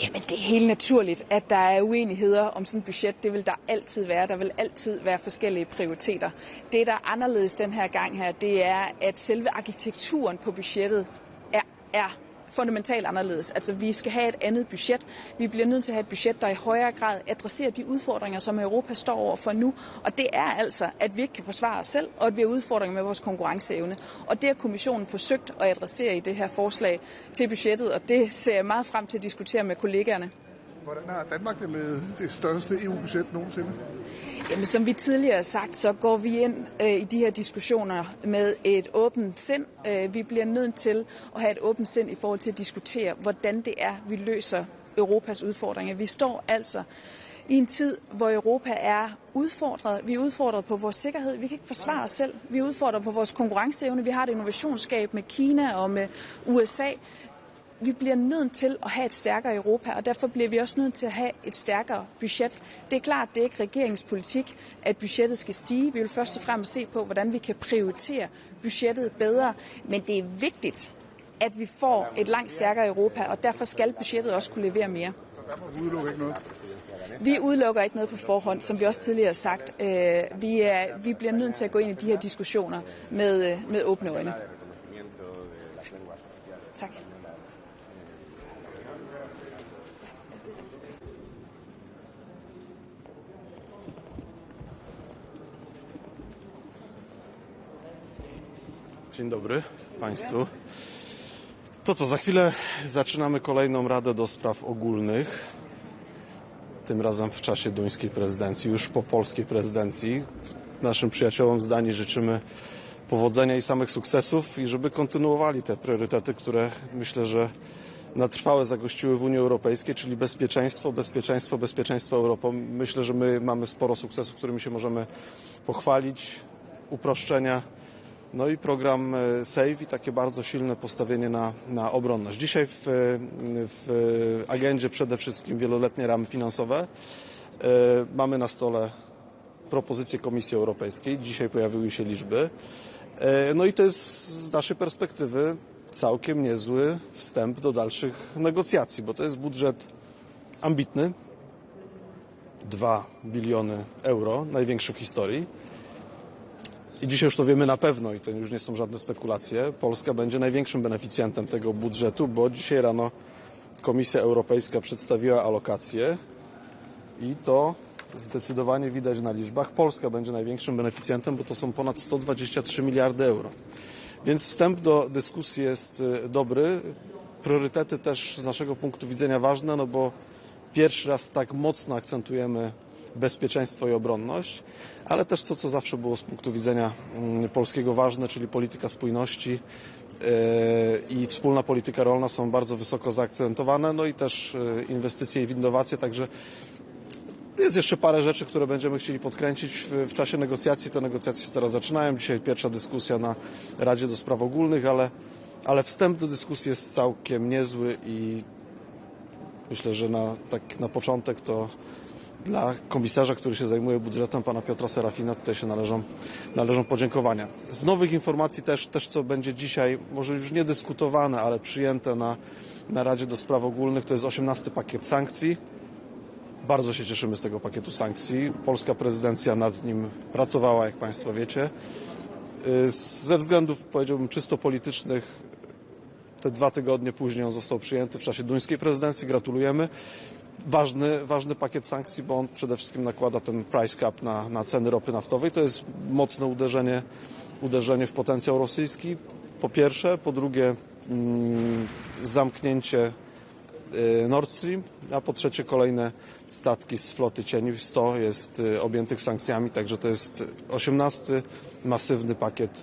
Jamen, det er helt naturligt, at der er uenigheder om sådan et budget. Det vil der altid være. Der vil altid være forskellige prioriteter. Det, der er anderledes den her gang her, det er, at selve arkitekturen på budgettet er fundamentalt anderledes. Altså, vi skal have et andet budget. Vi bliver nødt til at have et budget, der i højere grad adresserer de udfordringer, som Europa står over for nu. Og det er altså, at vi ikke kan forsvare os selv, og at vi har udfordringer med vores konkurrenceevne. Og det har kommissionen forsøgt at adressere i det her forslag til budgettet, og det ser jeg meget frem til at diskutere med kollegaerne. Hvordan har Danmark det med det største EU-budget nogensinde? Jamen, som vi tidligere har sagt, så går vi ind i de her diskussioner med et åbent sind. Vi bliver nødt til at have et åbent sind i forhold til at diskutere, hvordan det er, vi løser Europas udfordringer. Vi står altså i en tid, hvor Europa er udfordret. Vi er udfordret på vores sikkerhed. Vi kan ikke forsvare os selv. Vi er udfordret på vores konkurrenceevne. Vi har et innovationsskab med Kina og med USA. Vi bliver nødt til at have et stærkere Europa, og derfor bliver vi også nødt til at have et stærkere budget. Det er klart, det er ikke regeringspolitik, at budgettet skal stige. Vi vil først og fremmest se på, hvordan vi kan prioritere budgettet bedre. Men det er vigtigt, at vi får et langt stærkere Europa, og derfor skal budgettet også kunne levere mere. Så derfor udelukker ikke noget? Vi udelukker ikke noget på forhånd, som vi også tidligere har sagt. Vi bliver nødt til at gå ind i de her diskussioner med åbne øjne. Tak. Dzień dobry Państwu. To co, za chwilę zaczynamy kolejną Radę do Spraw Ogólnych. Tym razem w czasie duńskiej prezydencji, już po polskiej prezydencji. Naszym przyjaciołom z Danii życzymy powodzenia i samych sukcesów i żeby kontynuowali te priorytety, które myślę, że na trwałe zagościły w Unii Europejskiej, czyli bezpieczeństwo, bezpieczeństwo, bezpieczeństwo Europy. Myślę, że my mamy sporo sukcesów, którymi się możemy pochwalić, uproszczenia. No i program SAVE i takie bardzo silne postawienie na obronność. Dzisiaj w agendzie przede wszystkim wieloletnie ramy finansowe. Mamy na stole propozycje Komisji Europejskiej. Dzisiaj pojawiły się liczby. No i to jest z naszej perspektywy całkiem niezły wstęp do dalszych negocjacji, bo to jest budżet ambitny. 2 biliony euro, największy w historii. I dzisiaj już to wiemy na pewno i to już nie są żadne spekulacje. Polska będzie największym beneficjentem tego budżetu, bo dzisiaj rano Komisja Europejska przedstawiła alokacje i to zdecydowanie widać na liczbach. Polska będzie największym beneficjentem, bo to są ponad 123 miliardy euro. Więc wstęp do dyskusji jest dobry. Priorytety też z naszego punktu widzenia ważne, no bo pierwszy raz tak mocno akcentujemy bezpieczeństwo i obronność, ale też to, co zawsze było z punktu widzenia polskiego ważne, czyli polityka spójności i wspólna polityka rolna są bardzo wysoko zaakcentowane, no i też inwestycje w innowacje, także jest jeszcze parę rzeczy, które będziemy chcieli podkręcić w czasie negocjacji. Te negocjacje się teraz zaczynają. Dzisiaj pierwsza dyskusja na Radzie do Spraw Ogólnych, ale wstęp do dyskusji jest całkiem niezły i myślę, że na początek to dla komisarza, który się zajmuje budżetem, pana Piotra Serafina, tutaj się należą podziękowania. Z nowych informacji też co będzie dzisiaj, może już nie dyskutowane, ale przyjęte na Radzie do Spraw Ogólnych, to jest 18. pakiet sankcji. Bardzo się cieszymy z tego pakietu sankcji. Polska prezydencja nad nim pracowała, jak Państwo wiecie. Ze względów, powiedziałbym, czysto politycznych te 2 tygodnie później on został przyjęty w czasie duńskiej prezydencji. Gratulujemy. Ważny pakiet sankcji, bo on przede wszystkim nakłada ten price cap na ceny ropy naftowej. To jest mocne uderzenie w potencjał rosyjski, po pierwsze. Po drugie zamknięcie Nord Stream, a po trzecie kolejne statki z floty cieni. 100 jest objętych sankcjami, także to jest 18. masywny pakiet,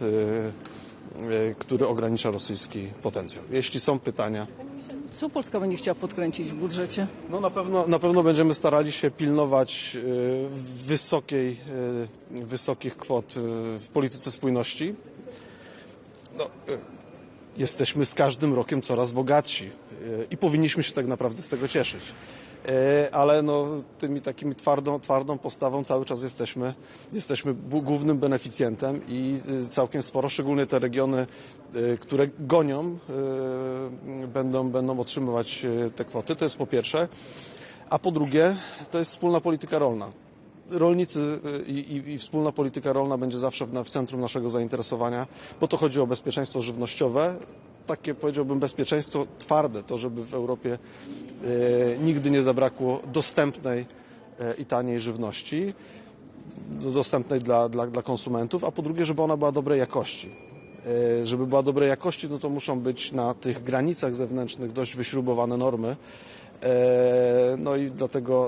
który ogranicza rosyjski potencjał. Jeśli są pytania. Co Polska będzie chciała podkręcić w budżecie? No na pewno będziemy starali się pilnować wysokich kwot w polityce spójności. Jesteśmy z każdym rokiem coraz bogatsi i powinniśmy się tak naprawdę z tego cieszyć. Ale tymi takimi twardą postawą cały czas jesteśmy głównym beneficjentem i całkiem sporo, szczególnie te regiony, które gonią, będą otrzymywać te kwoty. To jest po pierwsze. A po drugie, to jest wspólna polityka rolna. Rolnicy i wspólna polityka rolna będzie zawsze w centrum naszego zainteresowania, bo to chodzi o bezpieczeństwo żywnościowe, takie, powiedziałbym, bezpieczeństwo twarde, to żeby w Europie nigdy nie zabrakło dostępnej i taniej żywności, dostępnej dla konsumentów, a po drugie, żeby ona była dobrej jakości. Żeby była dobrej jakości, no to muszą być na tych granicach zewnętrznych dość wyśrubowane normy. No i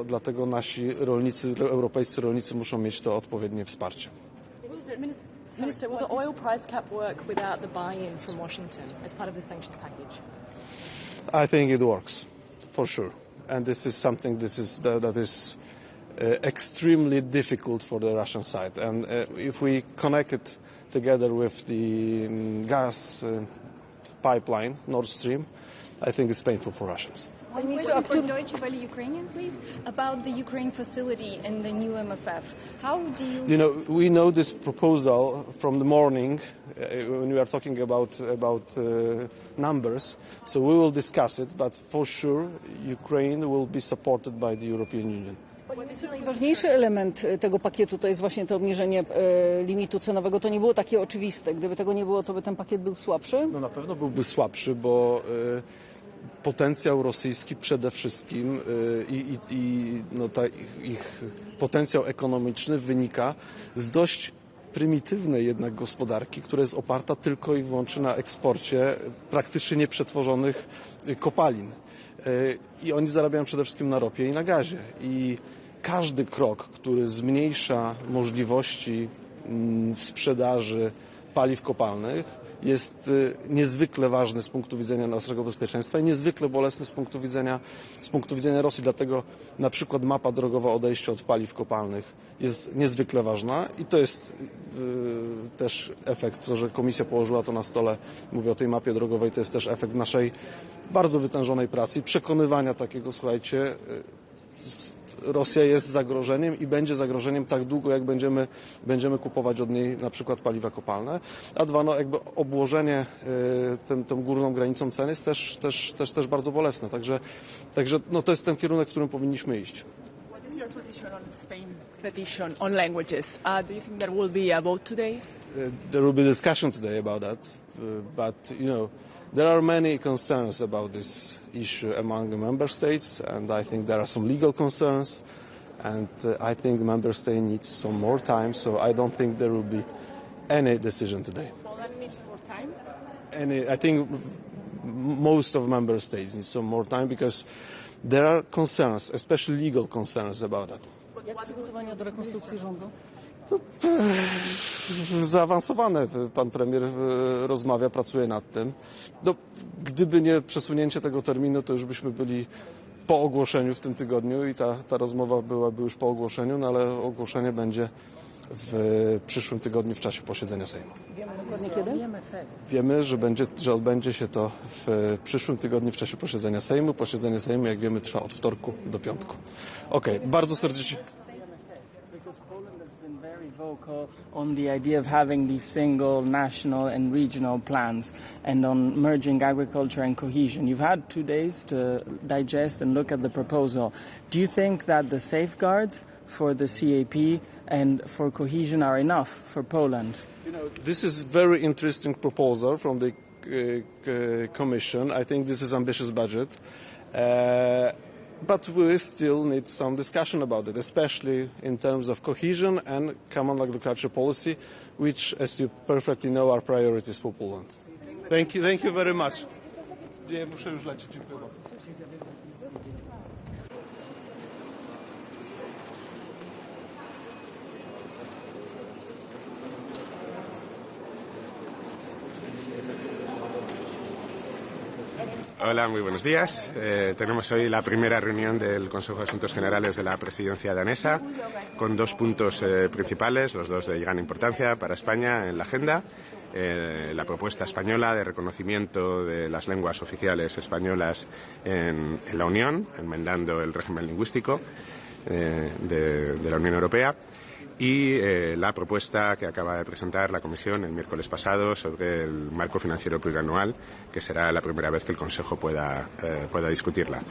dlatego nasi rolnicy, europejscy rolnicy muszą mieć to odpowiednie wsparcie. Minister, will the oil price cap work without the buy-in from Washington as part of the sanctions package? I think it works, for sure. And this is something that is extremely difficult for the Russian side. And if we connect it together with the gas pipeline, Nord Stream, I think it's painful for Russians. One question for Deutsche Welle Ukrainian, please, about the Ukraine facility in the new MFF. How do you... You know, we know this proposal from the morning when we are talking about numbers, so we will discuss it, but for sure Ukraine will be supported by the European Union. Najważniejszy element tego pakietu to jest właśnie to obniżenie limitu cenowego. To nie było takie oczywiste. Gdyby tego nie było, to by ten pakiet był słabszy? No na pewno byłby słabszy, bo potencjał rosyjski przede wszystkim ich potencjał ekonomiczny wynika z dość prymitywnej jednak gospodarki, która jest oparta tylko i wyłącznie na eksporcie praktycznie nieprzetworzonych kopalin. I oni zarabiają przede wszystkim na ropie i na gazie. I każdy krok, który zmniejsza możliwości sprzedaży paliw kopalnych, jest niezwykle ważny z punktu widzenia naszego bezpieczeństwa i niezwykle bolesny z punktu widzenia Rosji. Dlatego na przykład mapa drogowa odejścia od paliw kopalnych jest niezwykle ważna i to jest też efekt, to, że Komisja położyła to na stole, mówię o tej mapie drogowej, to jest też efekt naszej bardzo wytężonej pracy i przekonywania takiego, słuchajcie, Rosja jest zagrożeniem i będzie zagrożeniem tak długo, jak będziemy kupować od niej na przykład paliwa kopalne. A dwa, no jakby obłożenie tą górną granicą ceny jest też bardzo bolesne. Także no to jest ten kierunek, w którym powinniśmy iść. What is your position on the Spain petition on languages? Do you think there will be a vote today? There will be discussion today about that, but you know, there are many concerns about this issue among the member states, and I think there are some legal concerns, and I think the member state needs some more time, so I don't think there will be any decision today. Poland needs more time? I think most of member states need some more time because there are concerns, especially legal concerns about that. Jak przygotowania do rekonstrukcji rządu? Zaawansowane. Pan premier rozmawia, pracuje nad tym. No, gdyby nie przesunięcie tego terminu, to już byśmy byli po ogłoszeniu w tym tygodniu i ta rozmowa byłaby już po ogłoszeniu, no ale ogłoszenie będzie w przyszłym tygodniu w czasie posiedzenia Sejmu. Wiemy dokładnie kiedy? Wiemy, że odbędzie się to w przyszłym tygodniu w czasie posiedzenia Sejmu. Posiedzenie Sejmu, jak wiemy, trwa od wtorku do piątku. Okej, bardzo serdecznie. Vocal on the idea of having these single national and regional plans and on merging agriculture and cohesion. You've had 2 days to digest and look at the proposal. Do you think that the safeguards for the CAP and for cohesion are enough for Poland? You know, this is very interesting proposal from the Commission. I think this is ambitious budget. But we still need some discussion about it, especially in terms of cohesion and common agriculture policy, which, as you perfectly know, are priorities for Poland. Thank you very much. Muszę już lecieć. Dziękuję bardzo. Hola, muy buenos días. Tenemos hoy la primera reunión del Consejo de Asuntos Generales de la presidencia danesa con 2 puntos principales, los 2 de gran importancia para España en la agenda. La propuesta española de reconocimiento de las lenguas oficiales españolas en la Unión, enmendando el régimen lingüístico de la Unión Europea. Y la propuesta que acaba de presentar la Comisión el miércoles pasado sobre el marco financiero plurianual, que será la primera vez que el Consejo pueda discutirla.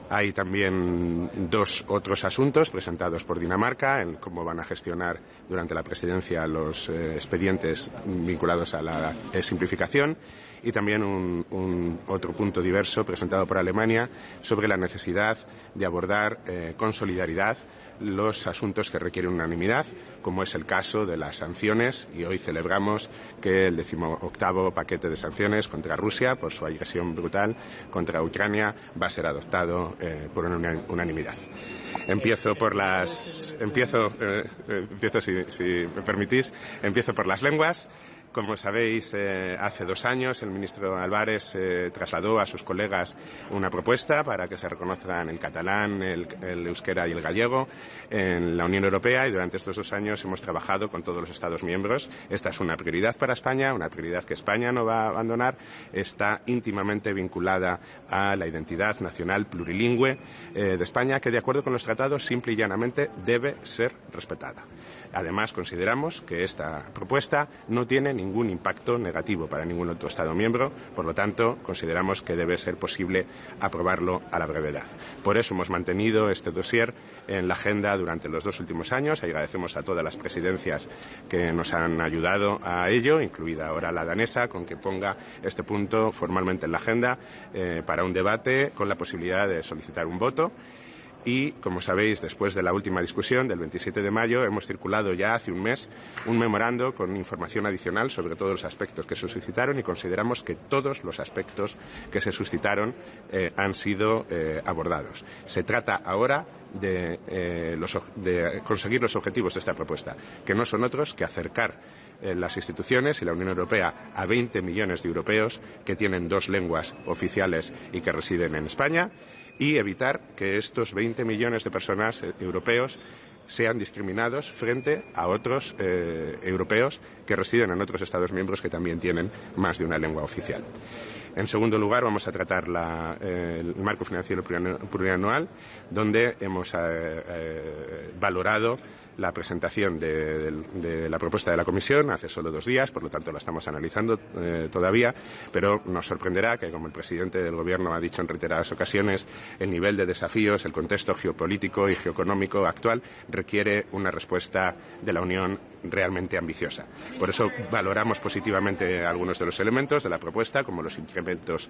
Hay también dos otros asuntos presentados por Dinamarca en cómo van a gestionar durante la presidencia los expedientes vinculados a la simplificación, y también un otro punto diverso presentado por Alemania sobre la necesidad de abordar con solidaridad los asuntos que requieren unanimidad, como es el caso de las sanciones, y hoy celebramos que el 18º paquete de sanciones contra Rusia por su agresión brutal contra Ucrania va a ser adoptado por unanimidad. Empiezo, si me permitís, empiezo por las lenguas. Como sabéis, hace 2 años el ministro Álvarez trasladó a sus colegas una propuesta para que se reconozcan el catalán, el euskera y el gallego en la Unión Europea, y durante estos 2 años hemos trabajado con todos los Estados miembros. Esta es una prioridad para España, una prioridad que España no va a abandonar. Está íntimamente vinculada a la identidad nacional plurilingüe de España, que de acuerdo con los tratados simple y llanamente debe ser respetada. Además, consideramos que esta propuesta no tiene ningún impacto negativo para ningún otro Estado miembro, por lo tanto, consideramos que debe ser posible aprobarlo a la brevedad. Por eso hemos mantenido este dossier en la agenda durante los 2 últimos años. Agradecemos a todas las presidencias que nos han ayudado a ello, incluida ahora la danesa, con que ponga este punto formalmente en la agenda para un debate con la posibilidad de solicitar un voto. Y, como sabéis, después de la última discusión del 27 de mayo, hemos circulado ya hace un mes un memorando con información adicional sobre todos los aspectos que se suscitaron, y consideramos que todos los aspectos que se suscitaron han sido abordados. Se trata ahora de conseguir los objetivos de esta propuesta, que no son otros que acercar las instituciones y la Unión Europea a 20 millones de europeos que tienen 2 lenguas oficiales y que residen en España, y evitar que estos 20 millones de personas europeos sean discriminados frente a otros europeos que residen en otros Estados miembros que también tienen más de una lengua oficial. En segundo lugar, vamos a tratar el marco financiero plurianual, donde hemos valorado la presentación de la propuesta de la Comisión hace solo 2 días, por lo tanto la estamos analizando todavía, pero nos sorprenderá que, como el presidente del Gobierno ha dicho en reiteradas ocasiones, el nivel de desafíos, el contexto geopolítico y geoeconómico actual requiere una respuesta de la Unión realmente ambiciosa. Por eso valoramos positivamente algunos de los elementos de la propuesta, como los incrementos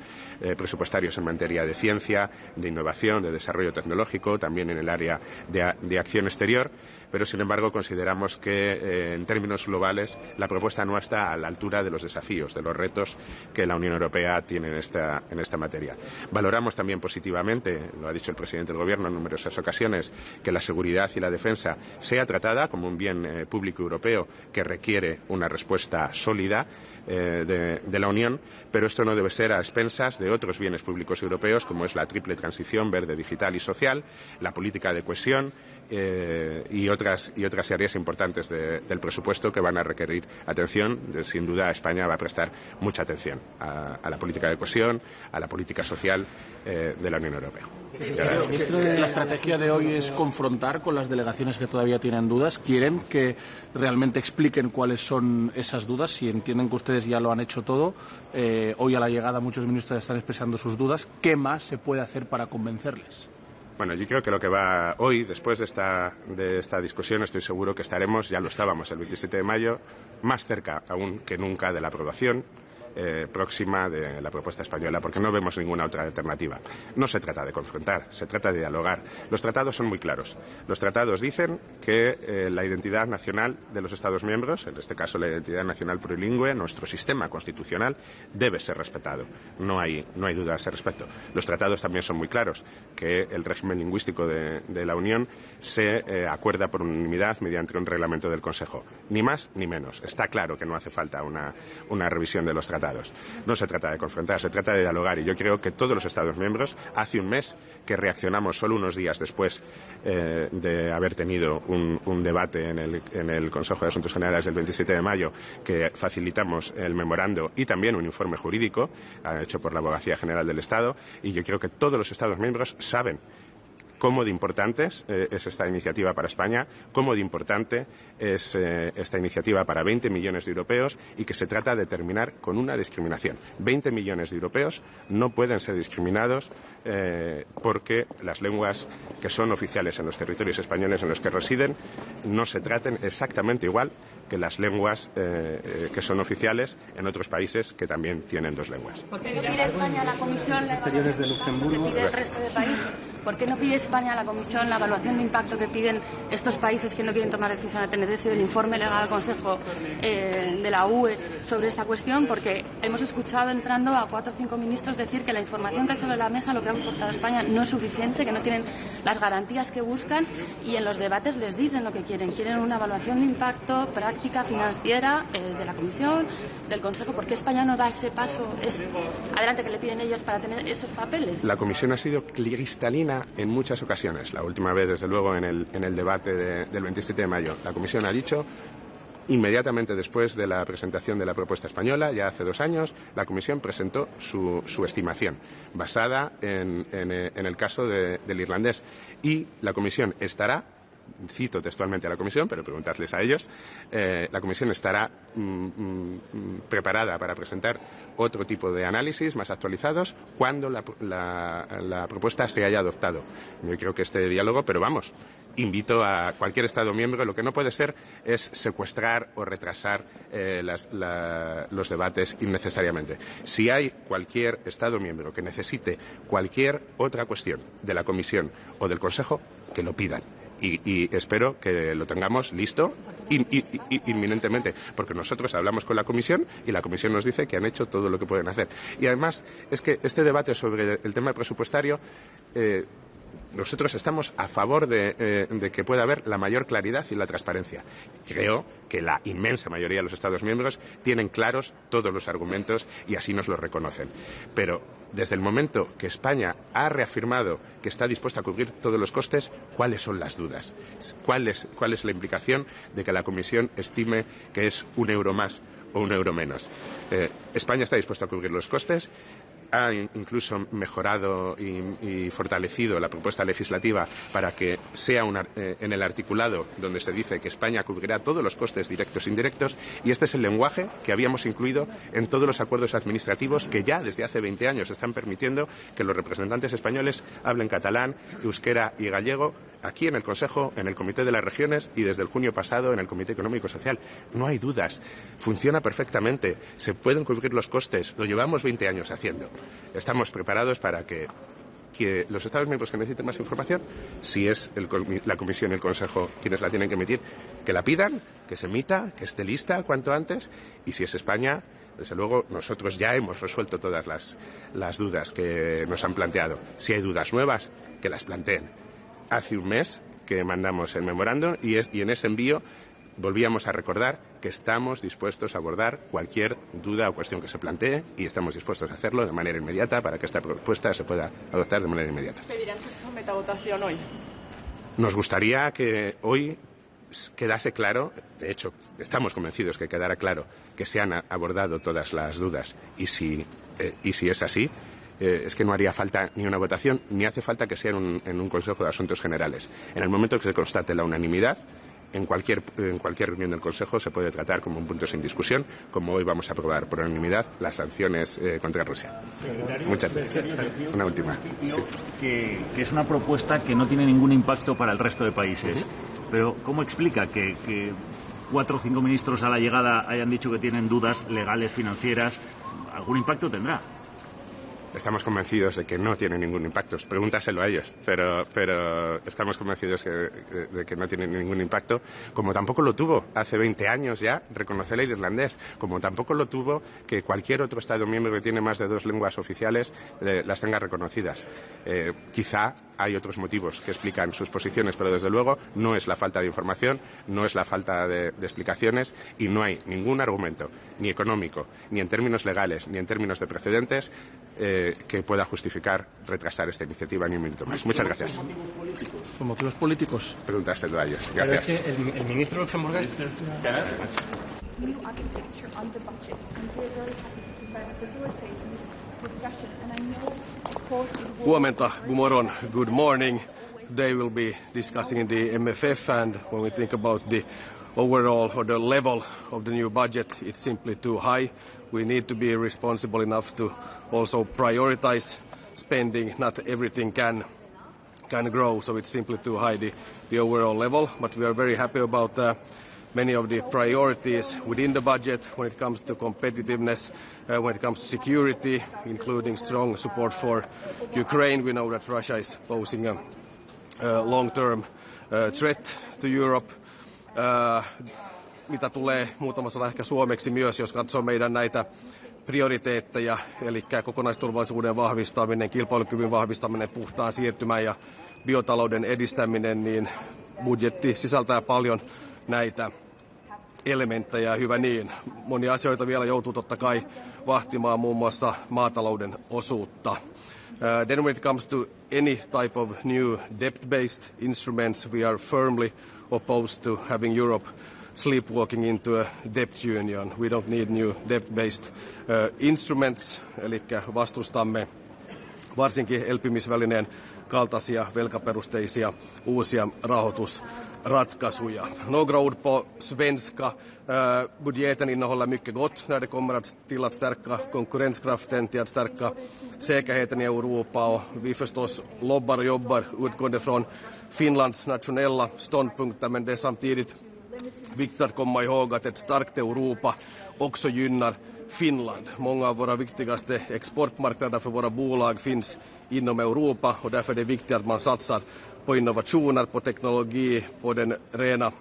presupuestarios en materia de ciencia, de innovación, de desarrollo tecnológico, también en el área de acción exterior, pero sin embargo consideramos que en términos globales la propuesta no está a la altura de los desafíos, de los retos que la Unión Europea tiene en esta materia. Valoramos también positivamente, lo ha dicho el presidente del Gobierno en numerosas ocasiones, que la seguridad y la defensa sea tratada como un bien público europeo que requiere una respuesta sólida de la Unión, pero esto no debe ser a expensas de otros bienes públicos europeos, como es la triple transición verde, digital y social, la política de cohesión y otras áreas importantes del presupuesto que van a requerir atención. Sin duda, España va a prestar mucha atención a la política de cohesión, a la política social de la Unión Europea. La estrategia de hoy es confrontar con las delegaciones que todavía tienen dudas. ¿Quieren que realmente expliquen cuáles son esas dudas? Si entienden que ustedes ya lo han hecho todo, hoy a la llegada muchos ministros están expresando sus dudas. ¿Qué más se puede hacer para convencerles? Bueno, yo creo que lo que va hoy, después de esta discusión, estoy seguro que estaremos, ya lo estábamos el 27 de mayo, más cerca aún que nunca de la aprobación próxima de la propuesta española, porque no vemos ninguna otra alternativa. No se trata de confrontar, se trata de dialogar. Los tratados son muy claros. Los tratados dicen que la identidad nacional de los Estados miembros, en este caso la identidad nacional plurilingüe, nuestro sistema constitucional, debe ser respetado. No hay duda a ese respecto. Los tratados también son muy claros, que el régimen lingüístico de la Unión se acuerda por unanimidad mediante un reglamento del Consejo. Ni más ni menos. Está claro que no hace falta una revisión de los tratados. No se trata de confrontar, se trata de dialogar, y yo creo que todos los Estados miembros, hace un mes que reaccionamos solo unos días después de haber tenido un debate en el Consejo de Asuntos Generales del 27 de mayo, que facilitamos el memorando y también un informe jurídico hecho por la Abogacía General del Estado, y yo creo que todos los Estados miembros saben cómo de importante es esta iniciativa para España, cómo de importante es esta iniciativa para 20 millones de europeos y que se trata de terminar con una discriminación. 20 millones de europeos no pueden ser discriminados porque las lenguas que son oficiales en los territorios españoles en los que residen no se traten exactamente igual que las lenguas que son oficiales en otros países que también tienen dos lenguas. ¿Por qué no pide España a la Comisión la evaluación de impacto que pide el resto de países? ¿Por qué no pide España a la Comisión la evaluación de impacto que piden estos países que no quieren tomar decisión al PNDS y el informe legal al Consejo de la UE sobre esta cuestión? Porque hemos escuchado entrando a 4 o 5 ministros decir que la información que hay sobre la mesa, lo que ha aportado España, no es suficiente, que no tienen las garantías que buscan y en los debates les dicen lo que quieren. Quieren una evaluación de impacto práctica, financiera, de la Comisión, del Consejo. ¿Por qué España no da ese paso adelante que le piden ellos para tener esos papeles? La Comisión ha sido cristalina en muchas ocasiones. La última vez, desde luego, en el debate del 27 de mayo. La Comisión ha dicho, inmediatamente después de la presentación de la propuesta española, ya hace 2 años, la Comisión presentó su estimación, basada en el caso del irlandés. Y la Comisión estará, cito textualmente a la Comisión, pero preguntadles a ellos, la Comisión estará preparada para presentar otro tipo de análisis más actualizados cuando la propuesta se haya adoptado. Yo creo que este diálogo, pero vamos, invito a cualquier Estado miembro, lo que no puede ser es secuestrar o retrasar los debates innecesariamente. Si hay cualquier Estado miembro que necesite cualquier otra cuestión de la Comisión o del Consejo, que lo pidan. Y espero que lo tengamos listo inminentemente, porque nosotros hablamos con la Comisión y la Comisión nos dice que han hecho todo lo que pueden hacer. Y además es que este debate sobre el tema presupuestario, nosotros estamos a favor de que pueda haber la mayor claridad y la transparencia. Creo que la inmensa mayoría de los Estados miembros tienen claros todos los argumentos y así nos lo reconocen. Pero desde el momento que España ha reafirmado que está dispuesta a cubrir todos los costes, ¿cuáles son las dudas? ¿Cuál es la implicación de que la Comisión estime que es 1 euro más o 1 euro menos? España está dispuesta a cubrir los costes. Ha incluso mejorado y fortalecido la propuesta legislativa para que sea en el articulado donde se dice que España cubrirá todos los costes directos e indirectos, y este es el lenguaje que habíamos incluido en todos los acuerdos administrativos que ya desde hace 20 años están permitiendo que los representantes españoles hablen catalán, euskera y gallego aquí en el Consejo, en el Comité de las Regiones y desde el junio pasado en el Comité Económico y Social. No hay dudas, funciona perfectamente, se pueden cubrir los costes, lo llevamos 20 años haciendo. Estamos preparados para que los Estados miembros que necesiten más información, si es la Comisión y el Consejo quienes la tienen que emitir, que la pidan, que se emita, que esté lista cuanto antes, y si es España, desde luego nosotros ya hemos resuelto todas las dudas que nos han planteado. Si hay dudas nuevas, que las planteen. Hace un mes que mandamos el memorándum y en ese envío volvíamos a recordar que estamos dispuestos a abordar cualquier duda o cuestión que se plantee y estamos dispuestos a hacerlo de manera inmediata para que esta propuesta se pueda adoptar de manera inmediata. ¿Pedirán que se someta a votación hoy? Nos gustaría que hoy quedase claro, de hecho estamos convencidos que quedará claro que se han abordado todas las dudas y si es así, es que no haría falta ni una votación ni hace falta que sea en un Consejo de Asuntos Generales. En el momento que se constate la unanimidad, en cualquier reunión del Consejo se puede tratar como un punto sin discusión, como hoy vamos a aprobar por unanimidad las sanciones contra Rusia. Muchas gracias. Una última. Sí. Que es una propuesta que no tiene ningún impacto para el resto de países. Pero ¿cómo explica que 4 o 5 ministros a la llegada hayan dicho que tienen dudas legales, financieras? ¿Algún impacto tendrá? Estamos convencidos de que no tiene ningún impacto. Pregúntaselo a ellos, pero estamos convencidos de que no tiene ningún impacto, como tampoco lo tuvo hace 20 años ya reconocer el irlandés, como tampoco lo tuvo que cualquier otro Estado miembro que tiene más de 2 lenguas oficiales las tenga reconocidas. Quizá hay otros motivos que explican sus posiciones, pero desde luego no es la falta de información, no es la falta de explicaciones y no hay ningún argumento, ni económico, ni en términos legales, ni en términos de precedentes, que pueda justificar retrasar esta iniciativa ni un minuto más. Muchas gracias. ¿Con motivos políticos? Preguntárselo a ellos. Gracias. Pero es que el ministro luxemburgués... Huomenta, god morgon, good morning. they will be discussing the MFF, and when we think about the overall or the level of the new budget, it's simply too high. We need to be responsible enough to also prioritize spending. Not everything can grow, so it's simply too high, the overall level. But we are very happy about many of the priorities within the budget when it comes to competitiveness, when it comes to security, including strong support for Ukraine. We know that Russia is posing a long-term threat to Europe. Mitä tulee muutama sana ehkä suomeksi myös, jos katsoo meidän näitä prioriteetteja, eli kokonaisturvallisuuden vahvistaminen, kilpailukyvyn vahvistaminen, puhtaan siirtymän ja biotalouden edistäminen, niin budjetti sisältää paljon näitä elementtejä, hyvä niin. Monia asioita vielä joutuu totta kai vahtimaan, muun muassa maatalouden osuutta. Then when it comes to any type of new debt-based instruments, we are firmly opposed to having Europe sleepwalking into a debt union. We don't need new debt-based instruments, eli vastustamme varsinkin elpymisvälineen kaltaisia velkaperusteisia uusia rahoitusratkaisuja. Några ord på svenska. Budgeten innehåller mycket gott när det kommer till att stärka konkurrenskraften, till att stärka säkerheten i Europa, och vi förstås lobbar och jobbar utgående från Finlands nationella ståndpunkter, men det är samtidigt viktigt att komma ihåg att ett starkt Europa också gynnar Finland. Många av våra viktigaste exportmarknader för våra bolag finns inom Europa, och därför är det viktigt att man satsar på innovationer, på teknologi, på den rena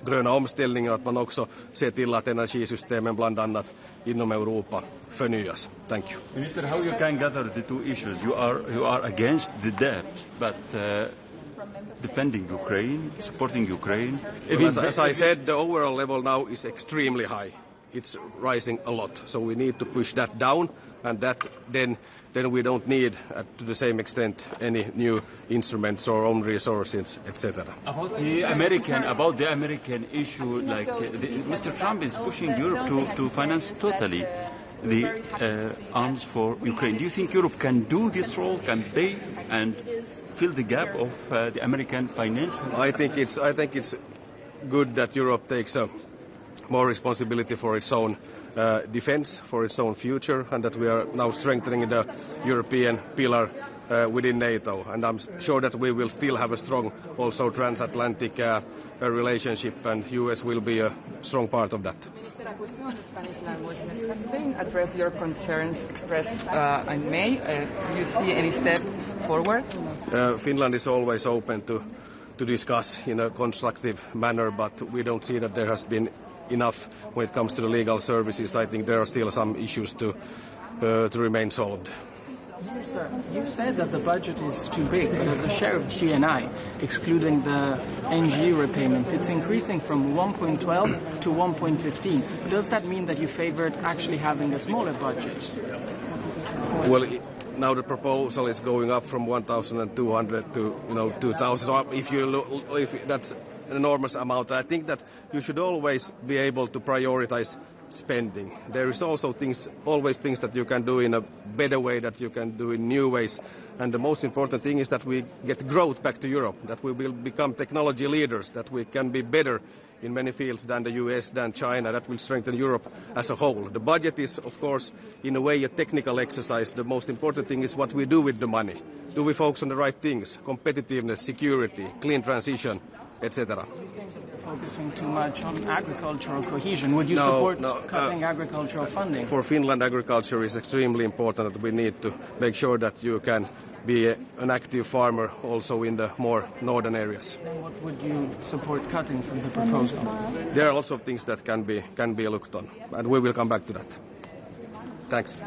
gröna omställningen, och att man också ser till att energisystemen bland annat inom Europa förnyas. Thank you. Minister, how you can gather the two issues? You are against the debt, but defending Ukraine, supporting Ukraine. Well, as I said, the overall level now is extremely high. It's rising a lot, so we need to push that down, and that then we don't need, to the same extent, any new instruments or own resources, etc. About the American issue, like Mr. Trump is pushing Europe to finance totally the arms for Ukraine. Do you think Europe can do this role? Can they and fill the gap of the American financial? I think it's good that Europe takes more responsibility for its own defense, for its own future, and that we are now strengthening the European pillar within NATO. And I'm sure that we will still have a strong also transatlantic relationship, and US will be a strong part of that. Minister, a question on the Spanish language. Has Spain addressed your concerns expressed in May? Do you see any step forward? Finland is always open to discuss in a constructive manner, but we don't see that there has been enough when it comes to the legal services. I think there are still some issues to remain solved. Minister, you said that the budget is too big, but as a share of GNI, excluding the NG repayments, it's increasing from 1.12 to 1.15. Does that mean that you favored actually having a smaller budget? Well, now the proposal is going up from 1,200 to 2,000. So if that's an enormous amount, I think that you should always be able to prioritize spending. There is also always things that you can do in a better way, that you can do in new ways. And the most important thing is that we get growth back to Europe, that we will become technology leaders, that we can be better in many fields than the US, than China. That will strengthen Europe as a whole. The budget is, of course, in a way a technical exercise. The most important thing is what we do with the money. Do we focus on the right things? Competitiveness, security, clean transition, etc. Focusing too much on agricultural cohesion. Would you support cutting agricultural funding? For Finland, agriculture is extremely important. That we need to make sure that you can be an active farmer also in the more northern areas. Then what would you support cutting from the proposal? There are lots of things that can be looked on, and we will come back to that. Thanks.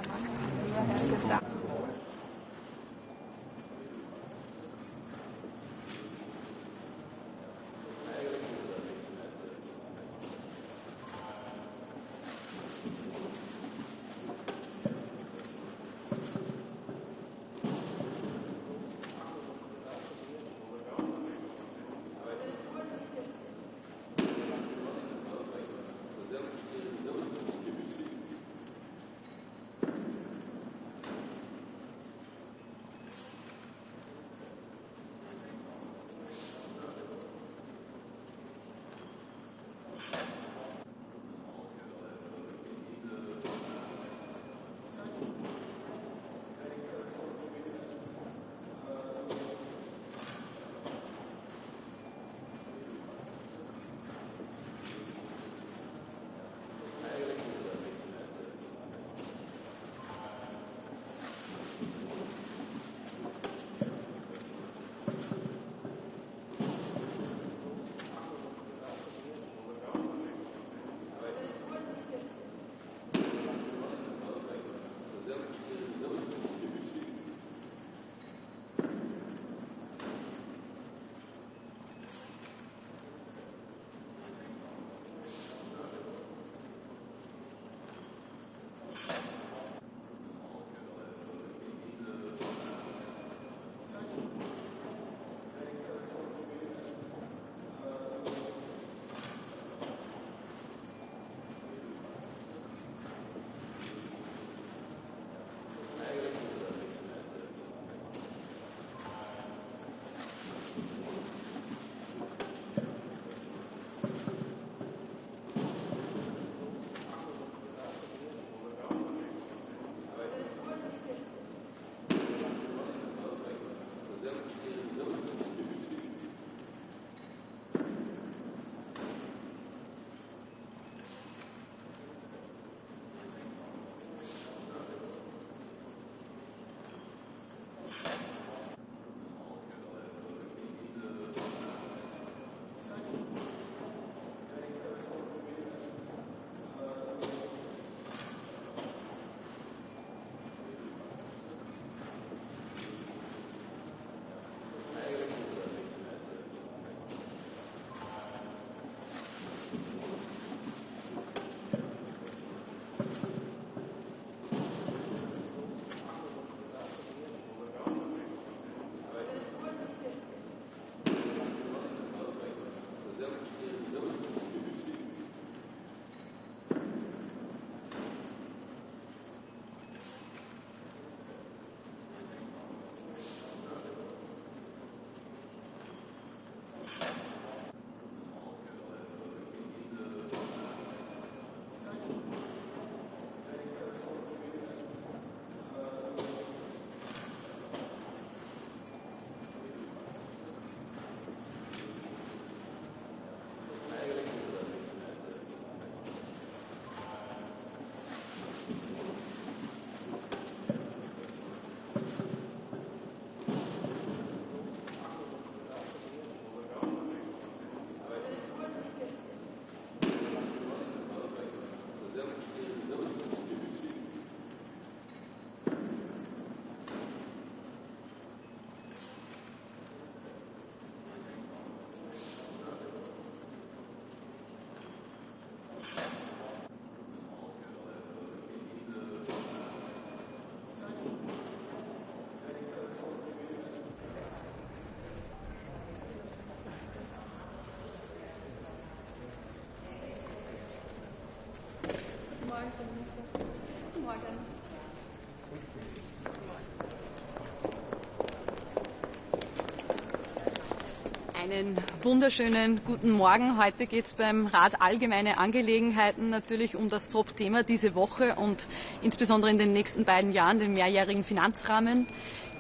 Einen wunderschönen guten Morgen. Heute geht es beim Rat Allgemeine Angelegenheiten natürlich um das Top-Thema diese Woche und insbesondere in den nächsten beiden Jahren, den mehrjährigen Finanzrahmen.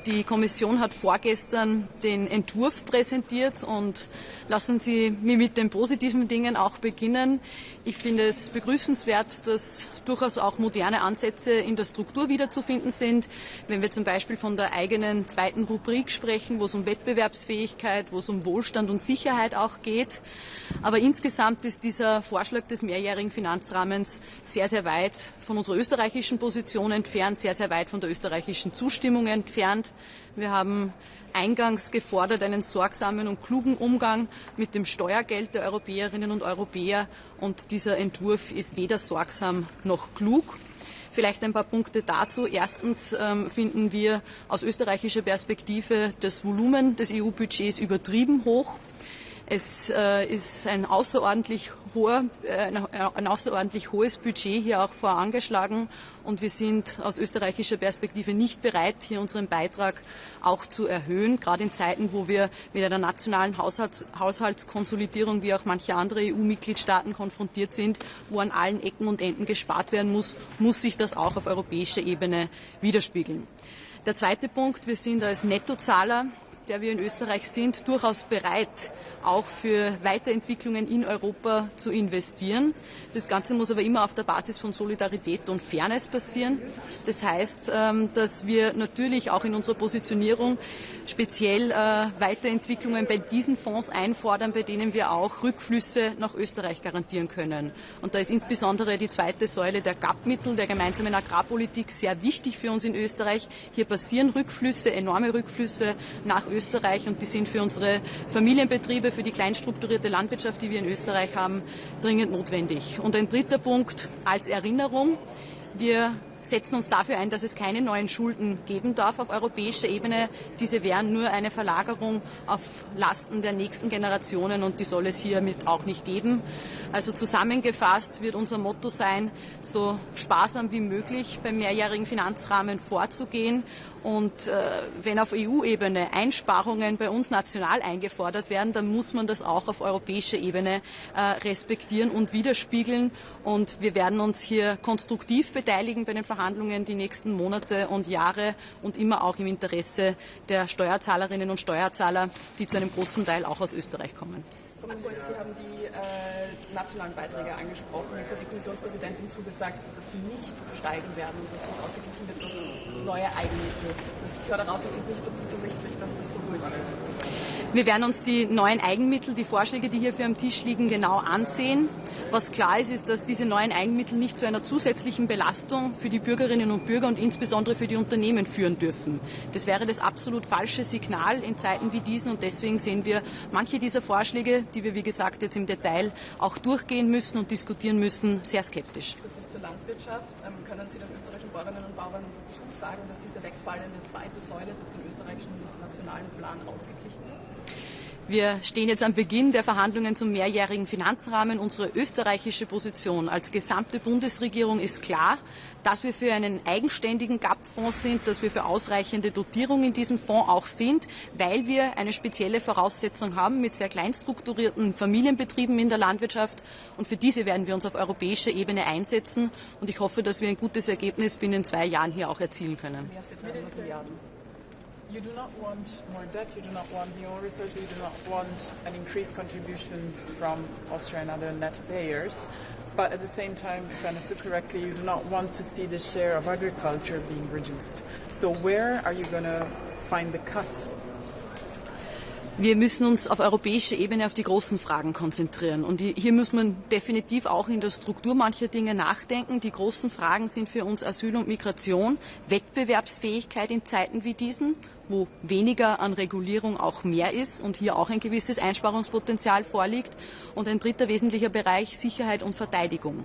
Die Kommission hat vorgestern den Entwurf präsentiert und lassen Sie mich mit den positiven Dingen auch beginnen. Ich finde es begrüßenswert, dass durchaus auch moderne Ansätze in der Struktur wiederzufinden sind. Wenn wir zum Beispiel von der eigenen zweiten Rubrik sprechen, wo es um Wettbewerbsfähigkeit, wo es um Wohlstand und Sicherheit auch geht. Aber insgesamt ist dieser Vorschlag des mehrjährigen Finanzrahmens sehr, sehr weit von unserer österreichischen Position entfernt, sehr, sehr weit von der österreichischen Zustimmung entfernt. Wir haben eingangs gefordert einen sorgsamen und klugen Umgang mit dem Steuergeld der Europäerinnen und Europäer. Und dieser Entwurf ist weder sorgsam noch klug. Vielleicht ein paar Punkte dazu. Erstens finden wir aus österreichischer Perspektive das Volumen des EU-Budgets übertrieben hoch. Es ist ein außerordentlich hohes Budget hier auch vorangeschlagen und wir sind aus österreichischer Perspektive nicht bereit, hier unseren Beitrag auch zu erhöhen, gerade in Zeiten, wo wir mit einer nationalen Haushaltskonsolidierung wie auch manche andere EU-Mitgliedstaaten konfrontiert sind, wo an allen Ecken und Enden gespart werden muss, muss sich das auch auf europäischer Ebene widerspiegeln. Der zweite Punkt, wir sind als Nettozahler, der wir in Österreich sind, durchaus bereit, auch für Weiterentwicklungen in Europa zu investieren. Das Ganze muss aber immer auf der Basis von Solidarität und Fairness passieren. Das heißt, dass wir natürlich auch in unserer Positionierung speziell Weiterentwicklungen bei diesen Fonds einfordern, bei denen wir auch Rückflüsse nach Österreich garantieren können. Und da ist insbesondere die zweite Säule der GAP-Mittel, der gemeinsamen Agrarpolitik, sehr wichtig für uns in Österreich. Hier passieren Rückflüsse, enorme Rückflüsse nach Österreich und die sind für unsere Familienbetriebe, für die kleinstrukturierte Landwirtschaft, die wir in Österreich haben, dringend notwendig. Und ein dritter Punkt als Erinnerung. Wir setzen uns dafür ein, dass es keine neuen Schulden geben darf auf europäischer Ebene. Diese wären nur eine Verlagerung auf Lasten der nächsten Generationen und die soll es hiermit auch nicht geben. Also zusammengefasst wird unser Motto sein, so sparsam wie möglich beim mehrjährigen Finanzrahmen vorzugehen. Und wenn auf EU-Ebene Einsparungen bei uns national eingefordert werden, dann muss man das auch auf europäischer Ebene respektieren und widerspiegeln. Und wir werden uns hier konstruktiv beteiligen bei den Verhandlungen die nächsten Monate und Jahre und immer auch im Interesse der Steuerzahlerinnen und Steuerzahler, die zu einem großen Teil auch aus Österreich kommen. Sie haben die nationalen Beiträge angesprochen. Jetzt hat die Kommissionspräsidentin zugesagt, dass die nicht steigen werden und dass das ausgeglichen wird durch neue Eigenmittel. Ich höre daraus, Sie sind nicht so zuversichtlich, dass das so gut wird. Wir werden uns die neuen Eigenmittel, die Vorschläge, die hier für am Tisch liegen, genau ansehen. Was klar ist, ist, dass diese neuen Eigenmittel nicht zu einer zusätzlichen Belastung für die Bürgerinnen und Bürger und insbesondere für die Unternehmen führen dürfen. Das wäre das absolut falsche Signal in Zeiten wie diesen und deswegen sehen wir manche dieser Vorschläge, die wir, wie gesagt, jetzt im Detail auch durchgehen müssen und diskutieren müssen, sehr skeptisch. Zur Landwirtschaft, können Sie den österreichischen Bäuerinnen und Bauern zusagen, dass diese wegfallende zweite Säule durch den österreichischen nationalen Plan ausgeglichen wird? Wir stehen jetzt am Beginn der Verhandlungen zum mehrjährigen Finanzrahmen. Unsere österreichische Position als gesamte Bundesregierung ist klar, dass wir für einen eigenständigen GAP-Fonds sind, dass wir für ausreichende Dotierung in diesem Fonds auch sind, weil wir eine spezielle Voraussetzung haben mit sehr kleinstrukturierten Familienbetrieben in der Landwirtschaft. Und für diese werden wir uns auf europäischer Ebene einsetzen. Und ich hoffe, dass wir ein gutes Ergebnis binnen 2 Jahren hier auch erzielen können. You do not want more debt, you do not want new resources, you do not want an increased contribution from Austria and other net payers. But at the same time, if I understood correctly, you do not want to see the share of agriculture being reduced. So where are you going to find the cuts? Wir müssen uns auf europäischer Ebene auf die großen Fragen konzentrieren. Und hier muss man definitiv auch in der Struktur mancher Dinge nachdenken. Die großen Fragen sind für uns Asyl und Migration, Wettbewerbsfähigkeit in Zeiten wie diesen, wo weniger an Regulierung auch mehr ist und hier auch ein gewisses Einsparungspotenzial vorliegt. Und ein dritter wesentlicher Bereich, Sicherheit und Verteidigung.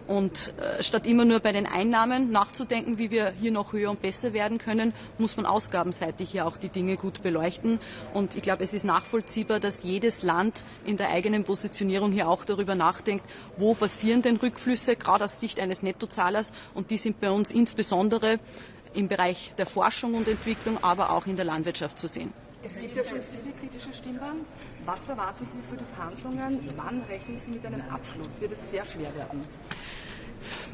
Und statt immer nur bei den Einnahmen nachzudenken, wie wir hier noch höher und besser werden können, muss man ausgabenseitig hier auch die Dinge gut beleuchten. Und ich glaube, es ist nachvollziehbar, dass jedes Land in der eigenen Positionierung hier auch darüber nachdenkt, wo passieren denn Rückflüsse, gerade aus Sicht eines Nettozahlers. Und die sind bei uns insbesondere im Bereich der Forschung und Entwicklung, aber auch in der Landwirtschaft zu sehen. Es gibt ja schon viele kritische Stimmen. Was erwarten Sie für die Verhandlungen? Wann rechnen Sie mit einem Abschluss? Wird es sehr schwer werden?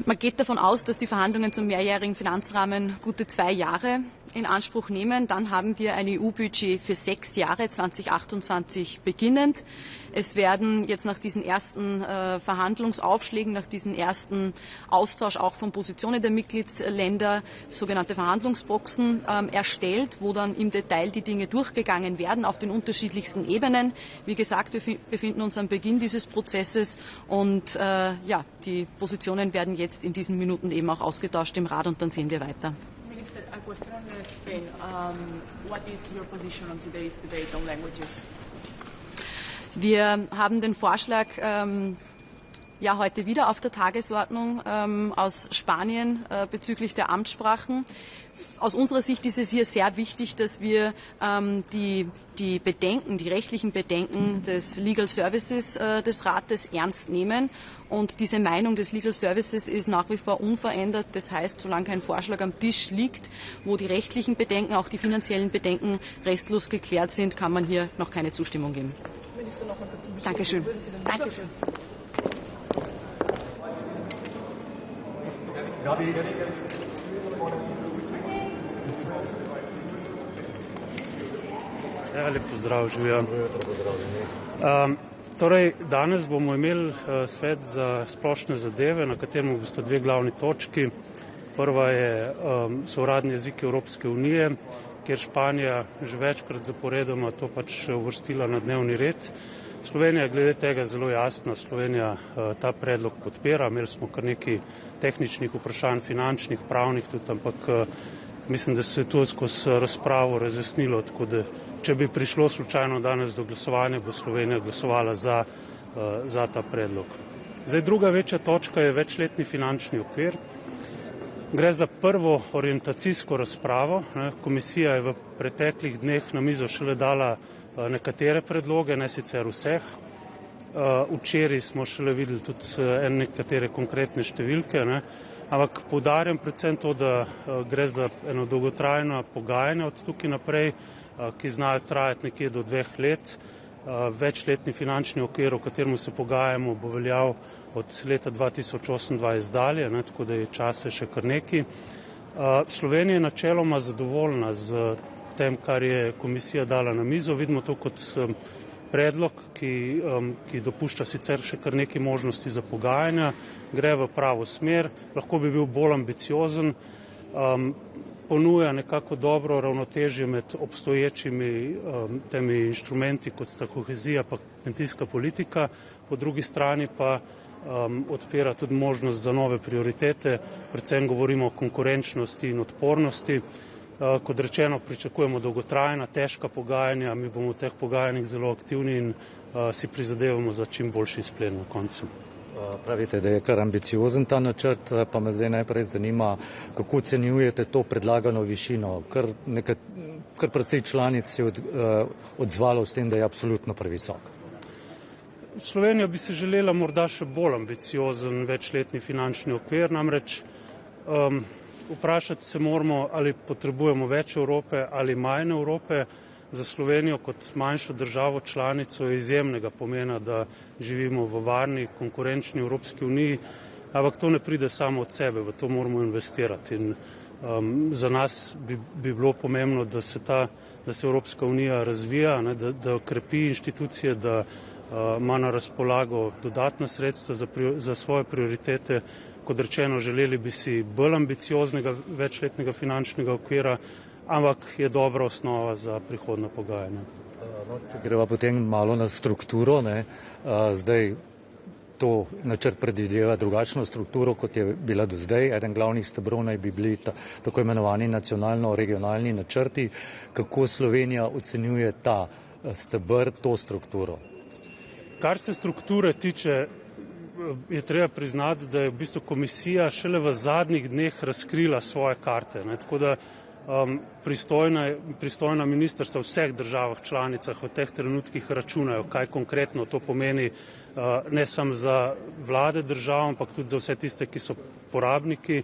Man geht davon aus, dass die Verhandlungen zum mehrjährigen Finanzrahmen gute 2 Jahre in Anspruch nehmen. Dann haben wir ein EU-Budget für 6 Jahre, 2028 beginnend. Es werden jetzt nach diesen ersten Verhandlungsaufschlägen, nach diesem ersten Austausch auch von Positionen der Mitgliedsländer sogenannte Verhandlungsboxen erstellt, wo dann im Detail die Dinge durchgegangen werden auf den unterschiedlichsten Ebenen. Wie gesagt, wir befinden uns am Beginn dieses Prozesses und die Positionen werden jetzt in diesen Minuten eben auch ausgetauscht im Rat und dann sehen wir weiter. Minister, a question on Spain. What is your position on today's debate on languages? Wir haben den Vorschlag heute wieder auf der Tagesordnung aus Spanien bezüglich der Amtssprachen. Aus unserer Sicht ist es hier sehr wichtig, dass wir die rechtlichen Bedenken des Legal Services des Rates ernst nehmen. Und diese Meinung des Legal Services ist nach wie vor unverändert. Das heißt, solange kein Vorschlag am Tisch liegt, wo die rechtlichen Bedenken, auch die finanziellen Bedenken restlos geklärt sind, kann man hier noch keine Zustimmung geben. Minister, noch einmal zum Dankeschön. Dankeschön. Lep pozdrav, živijo. Torej, danes bomo imeli svet za splošne zadeve, na katerem bosta 2 glavni točki. Prva so uradni jeziki Evropske unije, kjer Španija že večkrat zaporedoma to pač uvrstila na dnevni red. Slovenija je glede tega zelo jasna. Slovenija ta predlog podpira. Imeli smo kar nekaj tehničnih vprašanj, finančnih, pravnih tudi, ampak mislim, da se je to skozi razpravo razjasnilo, tako da če bi prišlo slučajno danes do glasovanja, bo Slovenija glasovala za ta predlog. Zdaj, druga večja točka je večletni finančni okvir. Gre za prvo orientacijsko razpravo. Komisija je v preteklih dneh na mizo šele dala nekatere predloge, ne sicer vseh. Včeraj smo šele videli tudi nekatere konkretne številke, ampak poudarjam predvsem to, da gre za eno dolgotrajno pogajanje od tukaj naprej, ki znajo trajati nekje do 2 let. Večletni finančni okvir, o katerem se pogajamo, bo veljal od leta 2028 dalje, tako da je časa še kar nekaj. Slovenija je načeloma zadovoljna z tem, kar je komisija dala na mizo. Vidimo to kot predlog, ki dopušča sicer še kar nekaj možnosti za pogajanja, gre v pravo smer, lahko bi bil bolj ambiciozen, ponuja nekako dobro ravnotežje med obstoječimi temi inštrumenti, kot sta kohezija pa kmetijska politika, po drugi strani pa odpira tudi možnost za nove prioritete, predvsem govorimo o konkurenčnosti in odpornosti. Kot rečeno, pričakujemo dolgotrajna, težka pogajanja, mi bomo v teh pogajanjih zelo aktivni in si prizadevamo za čim boljši izplen na koncu. Pravite, da je kar ambiciozen ta načrt, pa me zdaj najprej zanima, kako ocenjujete to predlagano višino. Kar precej članic se je odzvalo s tem, da je absolutno previsok. Slovenija bi se želela morda še bolj ambiciozen večletni finančni okvir, namreč vprašati se moramo, ali potrebujemo več Evrope ali manj Evrope. Za Slovenijo kot manjšo državo članico je izjemnega pomena, da živimo v varni, konkurenčni Evropski uniji, ampak to ne pride samo od sebe, v to moramo investirati. In za nas bi bilo pomembno, da se Evropska unija razvija, da krepi inštitucije, da ima na razpolago dodatna sredstva za svoje prioritete. Kot rečeno, želeli bi si bolj ambicioznega večletnega finančnega okvira, ampak je dobra osnova za prihodna pogajanja. Greva potem malo na strukturo. Zdaj to načrt predvideva drugačno strukturo, kot je bila do zdaj. Eden glavnih stebrov naj bi bili tako imenovani nacionalno-regionalni načrti. Kako Slovenija ocenjuje ta stebr, to strukturo? Kar se strukture tiče, je treba priznati, da je v bistvu komisija šele v zadnjih dneh razkrila svoje karte. Tako da pristojna ministrstva v vseh državah članicah v teh trenutkih računajo, kaj konkretno to pomeni ne samo za vlade držav, ampak tudi za vse tiste, ki so porabniki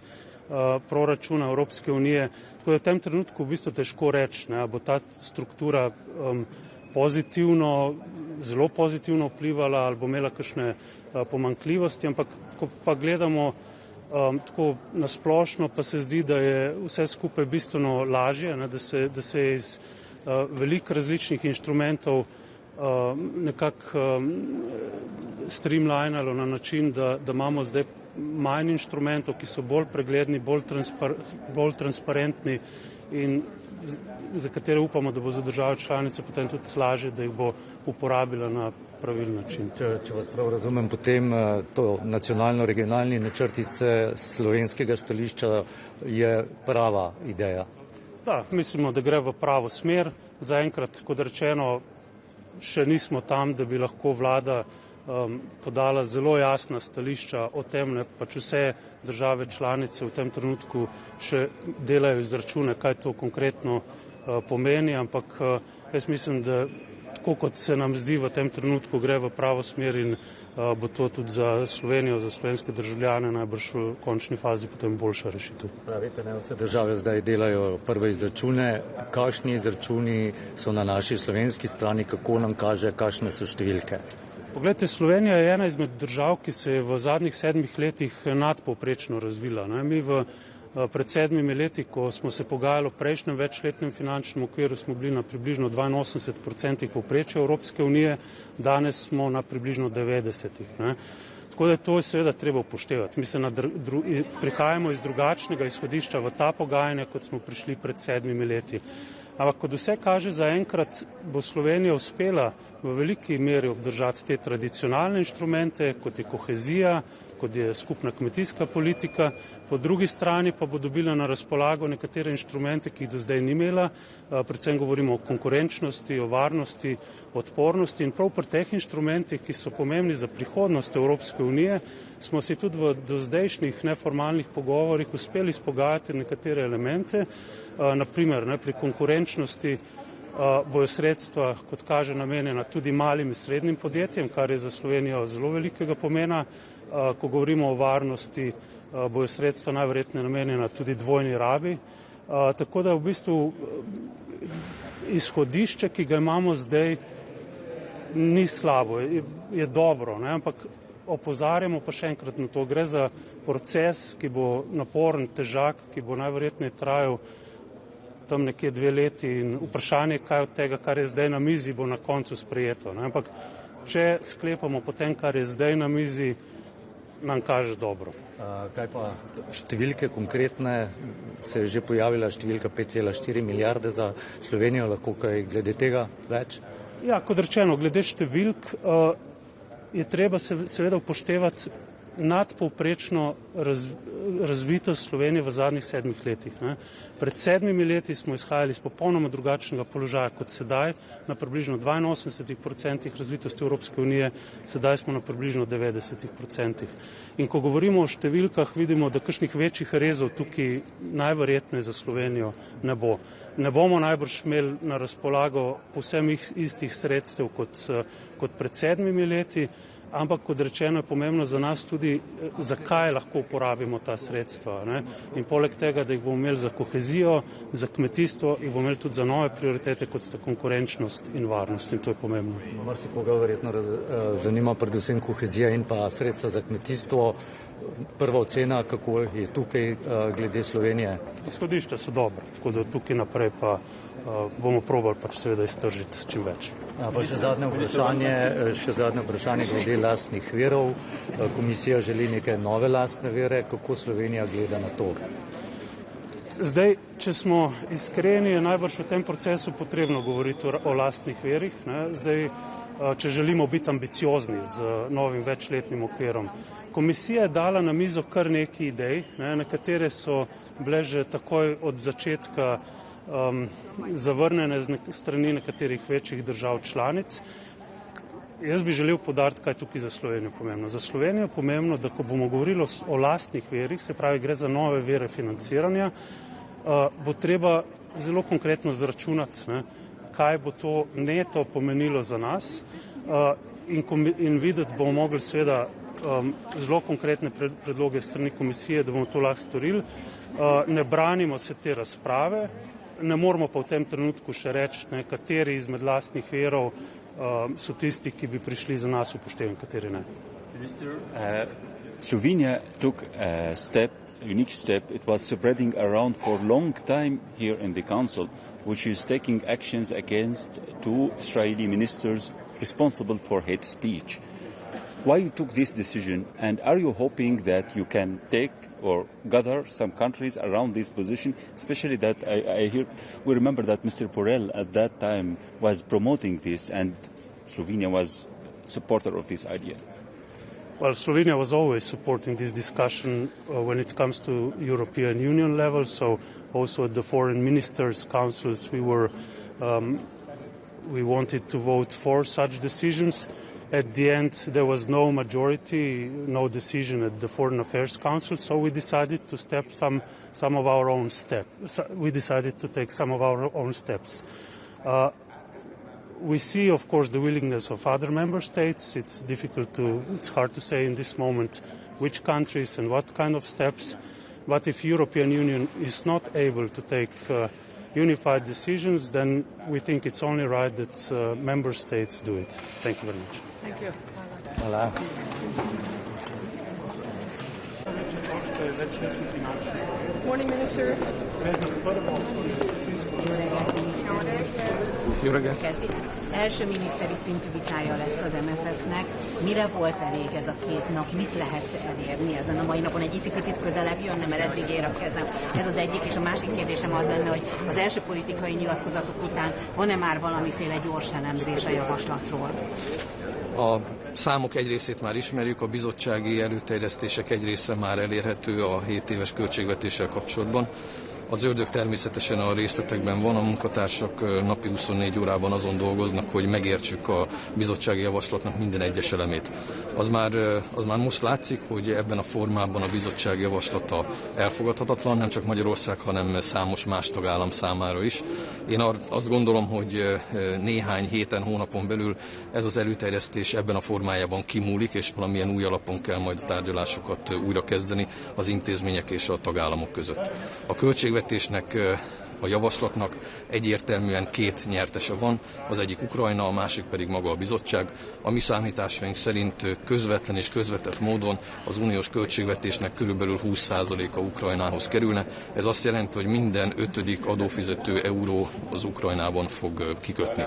proračuna Evropske unije. Tako da v tem trenutku v bistvu težko reči, ne, bo ta struktura pozitivno, zelo pozitivno vplivala ali bo imela kakšne pomanjkljivosti, ampak ko pa gledamo tako nasplošno, pa se zdi, da je vse skupaj bistveno lažje, ne, da se je iz veliko različnih inštrumentov nekako streamlinalo na način, da imamo zdaj manj inštrumentov, ki so bolj pregledni, bolj transparentni in za katere upamo, da bo za države članice potem tudi lažje, da jih bo uporabila na pravilen način. Če vas prav razumem, potem to nacionalno-regionalni načrt iz slovenskega stališča je prava ideja. Da, mislimo, da gre v pravo smer. Zaenkrat, kot rečeno, še nismo tam, da bi lahko vlada podala zelo jasna stališča o tem, ne, pač vse države članice v tem trenutku še delajo izračune, kaj to konkretno pomeni, ampak jaz mislim, da tako kot se nam zdi v tem trenutku, gre v pravo smer in bo to tudi za Slovenijo, za slovenske državljane najbrž v končni fazi potem boljša rešitev. Pravite, ne, vse države zdaj delajo prve izračune. Kakšni izračuni so na naši slovenski strani, kako nam kaže, kakšne so številke? Poglejte, Slovenija je ena izmed držav, ki se je v zadnjih 7 letih nadpovprečno razvila. Ne? Mi pred 7 leti, ko smo se pogajali o prejšnjem večletnem finančnem okviru, smo bili na približno 82% povprečja Evropske unije, danes smo na približno 90%. Ne? Tako da to je seveda treba upoštevati. Mi se prihajamo iz drugačnega izhodišča v ta pogajanja, kot smo prišli pred 7 leti. Ampak kot vse kaže, zaenkrat bo Slovenija uspela v veliki meri obdržati te tradicionalne inštrumente, kot je kohezija, kot je skupna kmetijska politika, po drugi strani pa bo dobila na razpolago nekatere inštrumente, ki jih do zdaj ni imela, predvsem govorimo o konkurenčnosti, o varnosti, odpornosti in prav pri teh inštrumentih, ki so pomembni za prihodnost Evropske unije, smo si tudi v dozdajšnjih neformalnih pogovorih uspeli izpogajati nekatere elemente, naprimer pri konkurenčnosti bojo sredstva, kot kaže, namenjena tudi malim in srednjim podjetjem, kar je za Slovenijo zelo velikega pomena. Ko govorimo o varnosti, bojo sredstva najverjetneje namenjena tudi dvojni rabi. Tako da v bistvu izhodišče, ki ga imamo zdaj, ni slabo, je dobro, ne? Ampak opozarjamo pa še enkrat na to. Gre za proces, ki bo naporen, težak, ki bo najverjetneje trajal tam nekje 2 leti in vprašanje, kaj od tega, kar je zdaj na mizi, bo na koncu sprejeto. Ne? Ampak če sklepamo po tem, kar je zdaj na mizi, nam kaže dobro. Kaj pa številke konkretne? Se je že pojavila številka 5,4 milijarde za Slovenijo, lahko kaj glede tega več? Ja, kot rečeno, glede številk je treba seveda upoštevati nadpovprečno razvitost Slovenije v zadnjih 7 letih. Ne. Pred 7 leti smo izhajali iz popolnoma drugačnega položaja kot sedaj, na približno 82% razvitosti Evropske unije, sedaj smo na približno 90%. In ko govorimo o številkah, vidimo, da kakšnih večjih rezov tukaj najverjetneje za Slovenijo ne bo. Ne bomo najbrž imeli na razpolago povsem istih sredstev kot pred 7 leti, ampak kot rečeno je pomembno za nas tudi, zakaj lahko uporabimo ta sredstva. Ne? In poleg tega, da jih bomo imeli za kohezijo, za kmetijstvo, jih bomo imeli tudi za nove prioritete, kot sta konkurenčnost in varnost. In to je pomembno. Marsikoga verjetno zanima predvsem kohezija in pa sredstva za kmetijstvo. Prva ocena, kako je tukaj glede Slovenije? Izhodišča so dobra, tako da tukaj naprej pa bomo probali pač seveda iztržiti čim več. Pa še zadnje vprašanje glede lastnih virov. Komisija želi neke nove lastne vire. Kako Slovenija gleda na to? Zdaj, če smo iskreni, je najbrž v tem procesu potrebno govoriti o lastnih virih. Ne? Zdaj, če želimo biti ambiciozni z novim večletnim okvirom. Komisija je dala na mizo kar nekaj idej, ne? Nekatere so bile že takoj od začetka zavrnjene z strani nekaterih večjih držav članic. Jaz bi želel poudariti, kaj je tukaj za Slovenijo pomembno. Za Slovenijo je pomembno, da ko bomo govorili o lastnih virih, se pravi, gre za nove vire financiranja, bo treba zelo konkretno zračunati, ne, kaj bo to neto pomenilo za nas in videti bomo mogli seveda zelo konkretne predloge strani komisije, da bomo to lahko storili. Ne branimo se te razprave, ne moramo pa v tem trenutku še reči, kateri izmed lastnih verov so tisti, ki bi prišli za nas upošteven, kateri ne. Slovenia took a unique step. It was spreading around for a long time here in the Council, which is taking actions against 2 Israeli ministers responsible for hate speech. Why you took this decision, and are you hoping that you can take or gather some countries around this position, especially that we remember that Mr. Borrell at that time was promoting this and Slovenia was supporter of this idea? Well, Slovenia was always supporting this discussion when it comes to European Union level, so also at the foreign ministers' councils we wanted to vote for such decisions. At the end, there was no majority, no decision at the Foreign Affairs Council, so we decided to take some of our own steps. We see, of course, the willingness of other member states. It's hard to say in this moment which countries and what kind of steps. But if European Union is not able to take unified decisions, then we think it's only right that member states do it. Thank you very much. Thank you. Hvala. Morning, Minister. Jó reggelt! Első miniszteri szintű vitája lesz az MFF-nek. Mire volt elég ez a 2 nap? Mit lehet elérni ezen a mai napon? Egy icipicit közelebb jönne, mert eddig ér a kezem. Ez az egyik, és a másik kérdésem az lenne, hogy az első politikai nyilatkozatok után van-e már valamiféle gyors elemzés a javaslatról? A számok egy részét már ismerjük, a bizottsági előterjesztések egy része már elérhető a 7 éves költségvetéssel kapcsolatban. Az ördög természetesen a részletekben van, a munkatársak napi 24 órában azon dolgoznak, hogy megértsük a bizottsági javaslatnak minden egyes elemét. Az már most látszik, hogy ebben a formában a bizottsági javaslata elfogadhatatlan, nem csak Magyarország, hanem számos más tagállam számára is. Én azt gondolom, hogy néhány héten, hónapon belül ez az előterjesztés ebben a formájában kimúlik, és valamilyen új alapon kell majd a tárgyalásokat újra kezdeni az intézmények és a tagállamok között. A költségvetésnek, a javaslatnak egyértelműen 2 nyertese van, az egyik Ukrajna, a másik pedig maga a bizottság. A mi számításaink szerint közvetlen és közvetett módon az uniós költségvetésnek körülbelül 20%-a Ukrajnához kerülne. Ez azt jelenti, hogy minden 5. adófizető euró az Ukrajnában fog kikötni.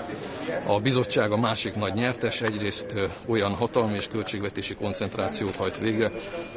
A bizottság a másik nagy nyertes, egyrészt olyan hatalmi és költségvetési koncentrációt hajt végre,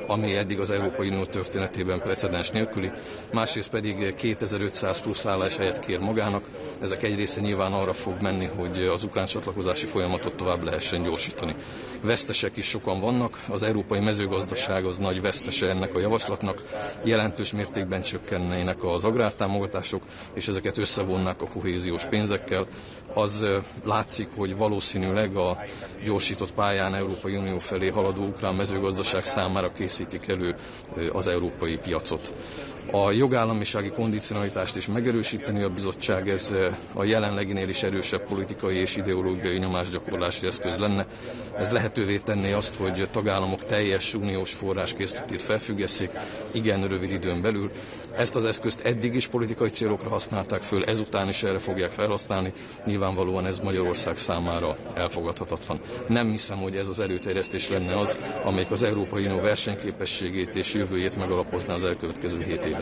ami eddig az Európai Unió történetében precedens nélküli, másrészt pedig 2500 plusz álláshelyet kér magának. Ezek egy része nyilván arra fog menni, hogy az ukrán csatlakozási folyamatot tovább lehessen gyorsítani. Vesztesek is sokan vannak, az európai mezőgazdaság az nagy vesztese ennek a javaslatnak, jelentős mértékben csökkennének az agrártámogatások, és ezeket összevonnák a kohéziós pénzekkel. Az látszik, hogy valószínűleg a gyorsított pályán Európai Unió felé haladó ukrán mezőgazdaság számára készítik elő az európai piacot. A jogállamisági kondicionalitást is megerősíteni a bizottság, ez a jelenleginél is erősebb politikai és ideológiai nyomásgyakorlási eszköz lenne. Ez lehetővé tenné azt, hogy tagállamok teljes uniós forráskészletét felfüggesszék igen rövid időn belül. Ezt az eszközt eddig is politikai célokra használták föl, ezután is erre fogják felhasználni. Nyilvánvalóan ez Magyarország számára elfogadhatatlan. Nem hiszem, hogy ez az előterjesztés lenne az, amelyik az Európai Unió versenyképességét és jövőjét megalapozná az elkövetkező 7 évre.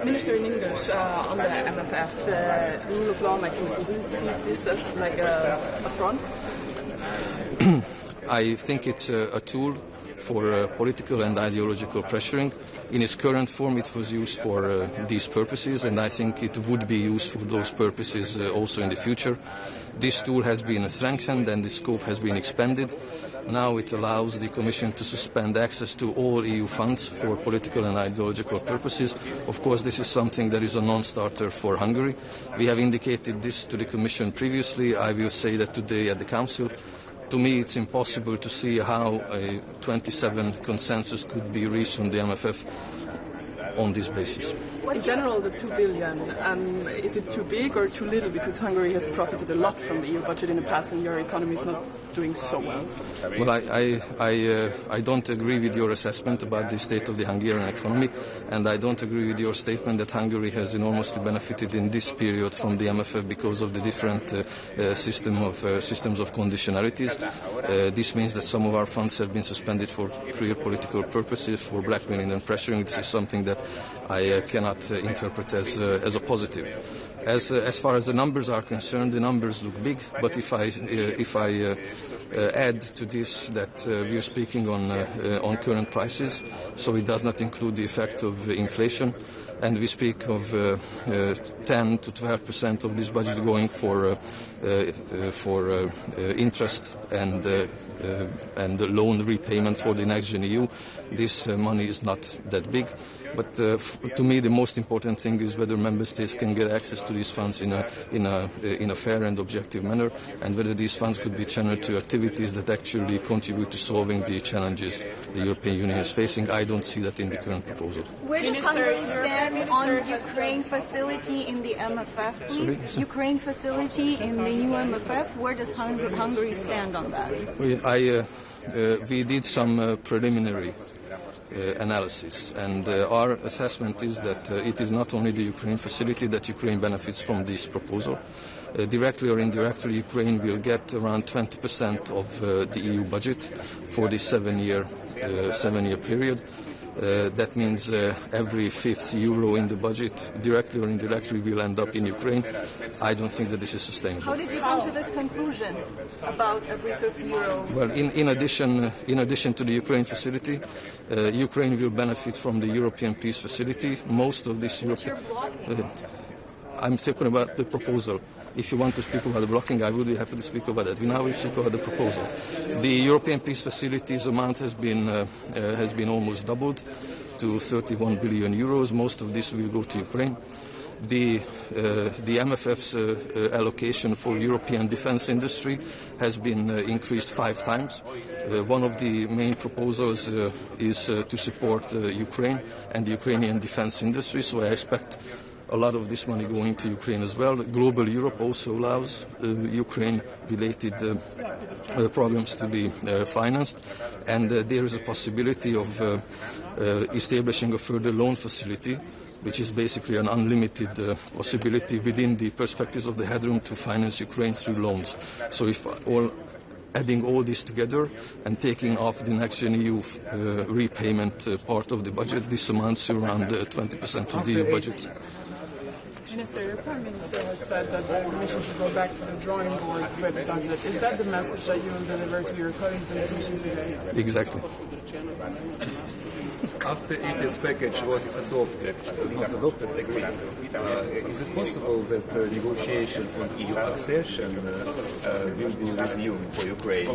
Minister, in English, on the MFF, the rule of law mechanism, do you see this as like a front? I think it's a tool for political and ideological pressuring. In its current form, it was used for these purposes, and I think it would be used for those purposes also in the future. This tool has been strengthened and the scope has been expanded. Now it allows the Commission to suspend access to all EU funds for political and ideological purposes. Of course, this is something that is a non-starter for Hungary. We have indicated this to the Commission previously. I will say that today at the Council. To me, it's impossible to see how a 27 consensus could be reached on the MFF on this basis. In general, the 2 billion, is it too big or too little? Because Hungary has profited a lot from the EU budget in the past and your economy is not doing so well. Well, I don't agree with your assessment about the state of the Hungarian economy, and I don't agree with your statement that Hungary has enormously benefited in this period from the MFF because of the different systems of conditionalities. This means that some of our funds have been suspended for clear political purposes, for blackmailing and pressuring. This is something that I cannot interpret as a positive. As far as the numbers are concerned, the numbers look big, but if I add to this that we are speaking on current prices, so it does not include the effect of inflation, and we speak of 10 to 12% of this budget going for interest and loan repayment for the next Gen EU. This money is not that big. But to me, the most important thing is whether member states can get access to these funds in a fair and objective manner, and whether these funds could be channeled to activities that actually contribute to solving the challenges the European Union is facing. I don't see that in the current proposal. Where does Hungary stand on Ukraine facility in the MFF, please? Sorry? Ukraine facility in the new MFF. Where does Hungary stand on that? We did some preliminary analysis, and our assessment is that it is not only the Ukraine facility that Ukraine benefits from this proposal. Directly or indirectly, Ukraine will get around 20% of the EU budget for the seven-year period. That means every fifth euro in the budget, directly or indirectly, will end up in Ukraine. I don't think that this is sustainable. How did you come to this conclusion about every fifth euro? Well, in addition to the Ukraine facility, Ukraine will benefit from the European Peace Facility. Most of this European... I'm talking about the proposal. If you want to speak about the blocking, I would be happy to speak about that. Now we speak about the proposal. The European Peace Facility's amount has been almost doubled to 31 billion euros. Most of this will go to Ukraine. The MFF's allocation for European defence industry has been increased 5 times. One of the main proposals is to support Ukraine and the Ukrainian defence industry, so I expect a lot of this money going to Ukraine as well. Global Europe also allows Ukraine-related programs to be financed, and there is a possibility of establishing a further loan facility, which is basically an unlimited possibility within the perspectives of the headroom to finance Ukraine through loans. So if adding all this together and taking off the next Gen EU repayment part of the budget, this amounts to around 20% of the EU budget. Minister, your Prime Minister has said that the Commission should go back to the drawing board with the budget. Is that the message that you will deliver to your colleagues in the Commission today? Exactly. After ETS package was adopted, agreed, is it possible that negotiation on EU accession will be resumed for Ukraine?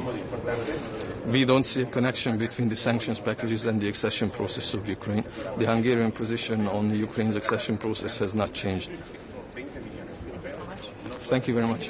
We don't see a connection between the sanctions packages and the accession process of Ukraine. The Hungarian position on Ukraine's accession process has not changed. Thank you very much.